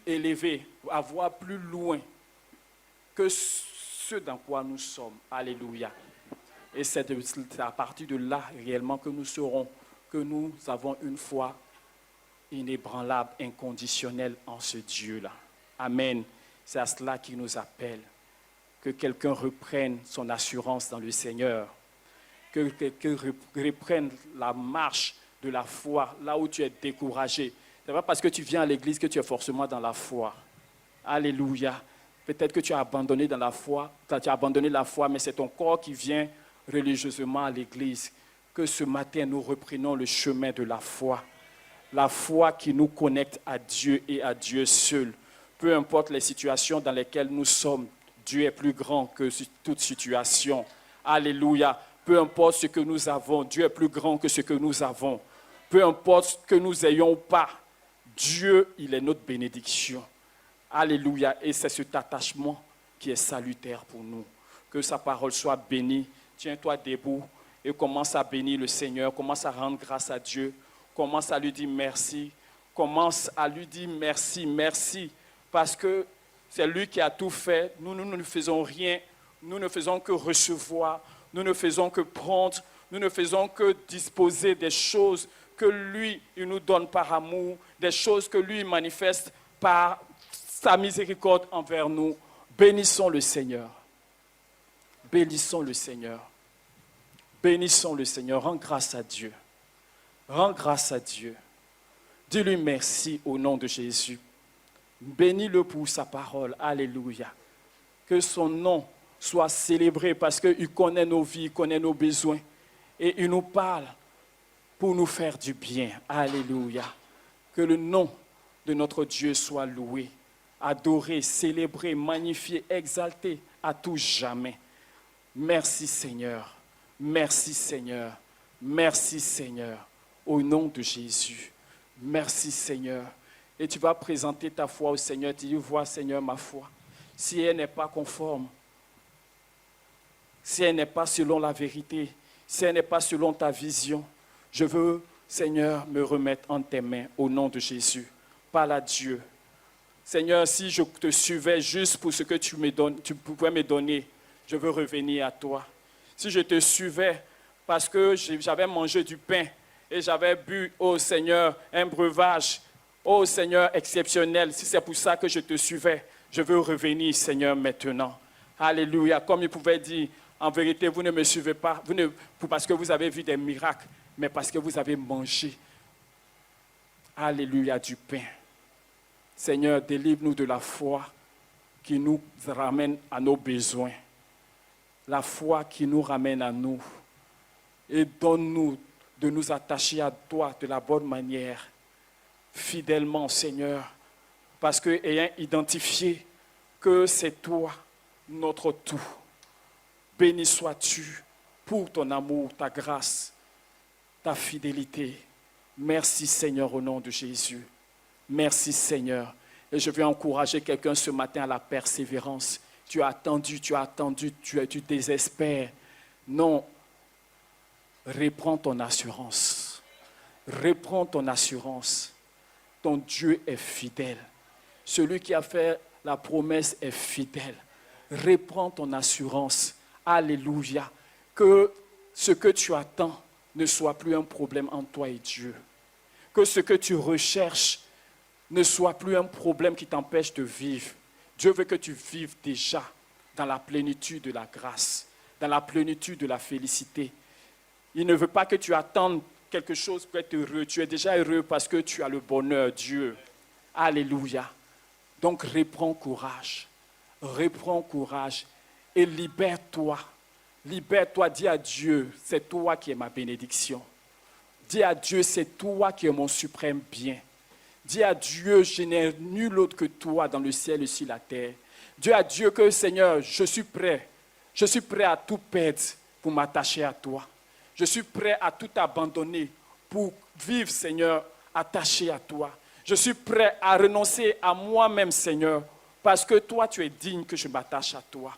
élevée, à voir plus loin que ce dans quoi nous sommes. Alléluia. Et c'est à partir de là réellement que nous saurons que nous avons une foi inébranlable, inconditionnelle en ce Dieu-là. Amen. C'est à cela qu'il nous appelle. Que quelqu'un reprenne son assurance dans le Seigneur. Que quelqu'un reprenne la marche de la foi là où tu es découragé. Ce n'est pas parce que tu viens à l'église que tu es forcément dans la foi. Alléluia. Peut-être que tu as abandonné dans la foi, tu as abandonné la foi, mais c'est ton corps qui vient religieusement à l'église. Que ce matin, nous reprenons le chemin de la foi. La foi qui nous connecte à Dieu et à Dieu seul. Peu importe les situations dans lesquelles nous sommes, Dieu est plus grand que toute situation. Alléluia. Peu importe ce que nous avons, Dieu est plus grand que ce que nous avons. Peu importe ce que nous ayons ou pas, Dieu, il est notre bénédiction. Alléluia. Et c'est cet attachement qui est salutaire pour nous. Que sa parole soit bénie. Tiens-toi debout et commence à bénir le Seigneur. Commence à rendre grâce à Dieu. Commence à lui dire merci. Commence à lui dire merci, merci. Parce que c'est lui qui a tout fait. Nous ne faisons rien. Nous ne faisons que recevoir. Nous ne faisons que prendre. Nous ne faisons que disposer des choses que lui, il nous donne par amour. Des choses que lui manifeste par sa miséricorde envers nous. Bénissons le Seigneur. Bénissons le Seigneur. Bénissons le Seigneur. Rends grâce à Dieu. Rends grâce à Dieu. Dis-lui merci au nom de Jésus. Bénis-le pour sa parole. Alléluia. Que son nom soit célébré parce qu'il connaît nos vies, il connaît nos besoins. Et il nous parle pour nous faire du bien. Alléluia. Que le nom de notre Dieu soit loué, adoré, célébré, magnifié, exalté à tout jamais. Merci Seigneur. Merci Seigneur. Merci Seigneur. Au nom de Jésus. Merci Seigneur. Et tu vas présenter ta foi au Seigneur. Tu dis, vois Seigneur ma foi. Si elle n'est pas conforme, si elle n'est pas selon la vérité, si elle n'est pas selon ta vision, je veux Seigneur me remettre en tes mains au nom de Jésus. Parle à Dieu. Seigneur, si je te suivais juste pour ce que tu pouvais me donner, je veux revenir à toi. Si je te suivais parce que j'avais mangé du pain et j'avais bu, oh Seigneur, un breuvage, oh Seigneur, exceptionnel, si c'est pour ça que je te suivais, je veux revenir, Seigneur, maintenant. Alléluia. Comme il pouvait dire, en vérité, vous ne me suivez pas parce que vous avez vu des miracles, mais parce que vous avez mangé. Alléluia, du pain. Seigneur, délivre-nous de la foi qui nous ramène à nos besoins. La foi qui nous ramène à nous. Et donne-nous de nous attacher à toi de la bonne manière, fidèlement, Seigneur, parce que ayant identifié que c'est toi, notre tout. Béni sois-tu pour ton amour, ta grâce, ta fidélité. Merci Seigneur au nom de Jésus. Merci Seigneur. Et je vais encourager quelqu'un ce matin à la persévérance. Tu as attendu, tu désespères. Non, reprends ton assurance. Reprends ton assurance. Ton Dieu est fidèle. Celui qui a fait la promesse est fidèle. Reprends ton assurance. Alléluia. Que ce que tu attends ne soit plus un problème entre toi et Dieu. Que ce que tu recherches ne soit plus un problème qui t'empêche de vivre. Dieu veut que tu vives déjà dans la plénitude de la grâce, dans la plénitude de la félicité. Il ne veut pas que tu attendes quelque chose pour être heureux. Tu es déjà heureux parce que tu as le bonheur, Dieu. Alléluia. Donc reprends courage. Reprends courage et libère-toi. Libère-toi, dis à Dieu, c'est toi qui es ma bénédiction. Dis à Dieu, c'est toi qui es mon suprême bien. Dis à Dieu, je n'ai nul autre que toi dans le ciel et sur la terre. Dis à Dieu que, Seigneur, je suis prêt. Je suis prêt à tout perdre pour m'attacher à toi. Je suis prêt à tout abandonner pour vivre, Seigneur, attaché à toi. Je suis prêt à renoncer à moi-même, Seigneur, parce que toi, tu es digne que je m'attache à toi.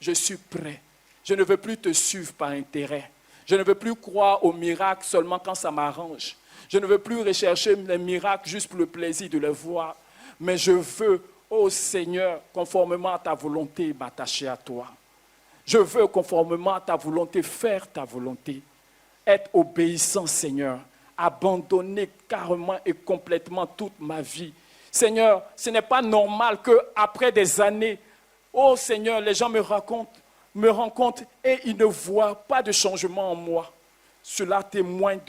Je suis prêt. Je ne veux plus te suivre par intérêt. Je ne veux plus croire aux miracles seulement quand ça m'arrange. Je ne veux plus rechercher les miracles juste pour le plaisir de les voir. Mais je veux, ô Seigneur, conformément à ta volonté, m'attacher à toi. Je veux, conformément à ta volonté, faire ta volonté. Être obéissant, Seigneur. Abandonner carrément et complètement toute ma vie. Seigneur, ce n'est pas normal qu'après des années, oh Seigneur, les gens me rencontrent et ils ne voient pas de changement en moi. Cela témoigne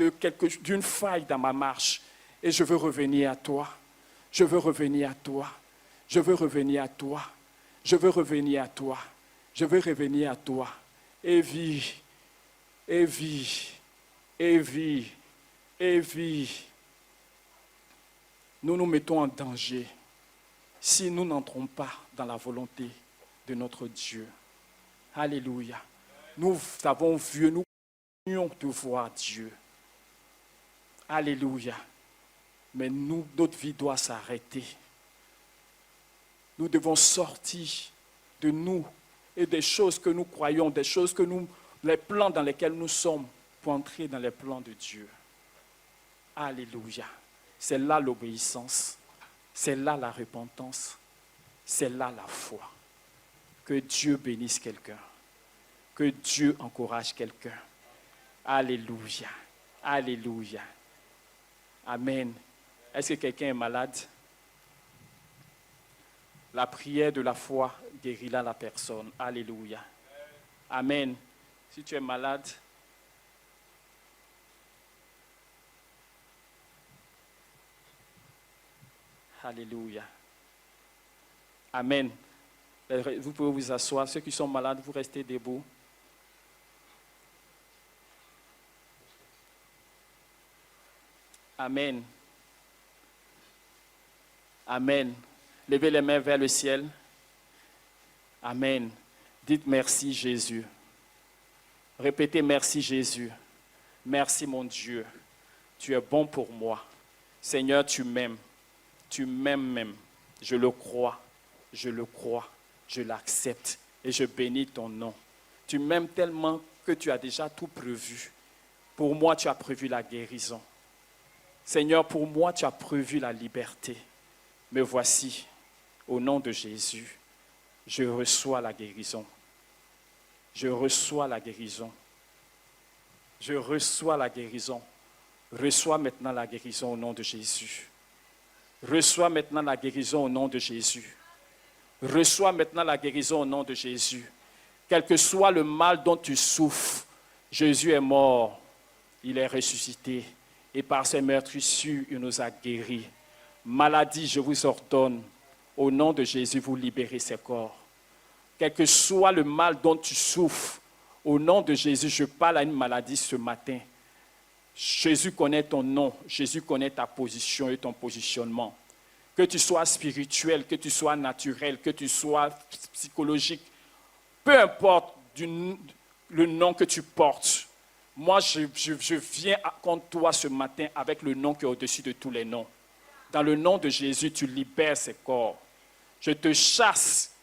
d'une faille dans ma marche. Et je veux revenir à toi. Je veux revenir à toi. Je veux revenir à toi. Je veux revenir à toi. Je veux revenir à toi. Et vie, et vie, et vie, et vie. Nous nous mettons en danger si nous n'entrons pas dans la volonté de notre Dieu. Alléluia. Nous avons vu, nous continuons de voir Dieu. Alléluia. Mais notre vie doit s'arrêter. Nous devons sortir de nous et des choses que nous croyons, des choses que les plans dans lesquels nous sommes, pour entrer dans les plans de Dieu. Alléluia. C'est là l'obéissance. C'est là la repentance. C'est là la foi. Que Dieu bénisse quelqu'un. Que Dieu encourage quelqu'un. Alléluia. Alléluia. Amen. Est-ce que quelqu'un est malade? La prière de la foi guérira la personne. Alléluia. Amen. Si tu es malade, alléluia. Amen. Vous pouvez vous asseoir. Ceux qui sont malades, vous restez debout. Amen. Amen. Levez les mains vers le ciel. Amen. Dites merci Jésus. Répétez merci Jésus. Merci mon Dieu. Tu es bon pour moi. Seigneur, tu m'aimes. Tu m'aimes même. Je le crois. Je le crois. Je l'accepte. Et je bénis ton nom. Tu m'aimes tellement que tu as déjà tout prévu. Pour moi, tu as prévu la guérison. Seigneur, pour moi, tu as prévu la liberté. Me voici, au nom de Jésus, je reçois la guérison. Je reçois la guérison. Je reçois la guérison. Reçois maintenant la guérison au nom de Jésus. Reçois maintenant la guérison au nom de Jésus. Reçois maintenant la guérison au nom de Jésus. Quel que soit le mal dont tu souffres, Jésus est mort. Il est ressuscité. Et par ses meurtrissures, il nous a guéris. Maladie, je vous ordonne, au nom de Jésus, vous libérez ces corps. Quel que soit le mal dont tu souffres, au nom de Jésus, je parle à une maladie ce matin. Jésus connaît ton nom, Jésus connaît ta position et ton positionnement. Que tu sois spirituel, que tu sois naturel, que tu sois psychologique, peu importe le nom que tu portes. Moi, je viens contre toi ce matin avec le nom qui est au-dessus de tous les noms. Dans le nom de Jésus, tu libères ces corps. Je te chasse.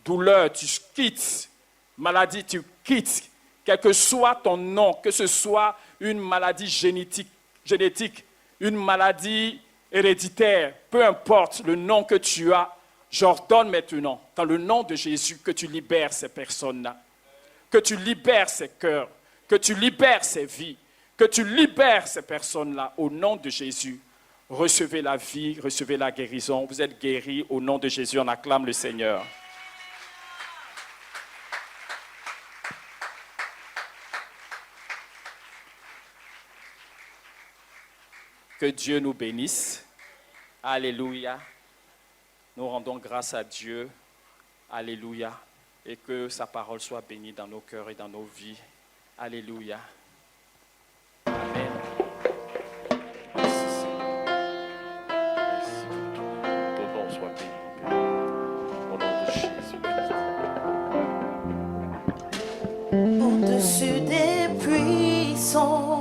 Douleur, tu quittes. Maladie, tu quittes. Quel que soit ton nom, que ce soit une maladie génétique, une maladie héréditaire, peu importe le nom que tu as, j'ordonne maintenant, dans le nom de Jésus, que tu libères ces personnes-là. Que tu libères ces cœurs. Que tu libères ces vies. Que tu libères ces personnes-là au nom de Jésus. Recevez la vie, recevez la guérison. Vous êtes guéris au nom de Jésus. On acclame le Seigneur. Que Dieu nous bénisse. Alléluia. Nous rendons grâce à Dieu. Alléluia. Et que sa parole soit bénie dans nos cœurs et dans nos vies. Alléluia. Amen. Merci. Ton nom soit béni. Au nom de Jésus. Au-dessus des puissants.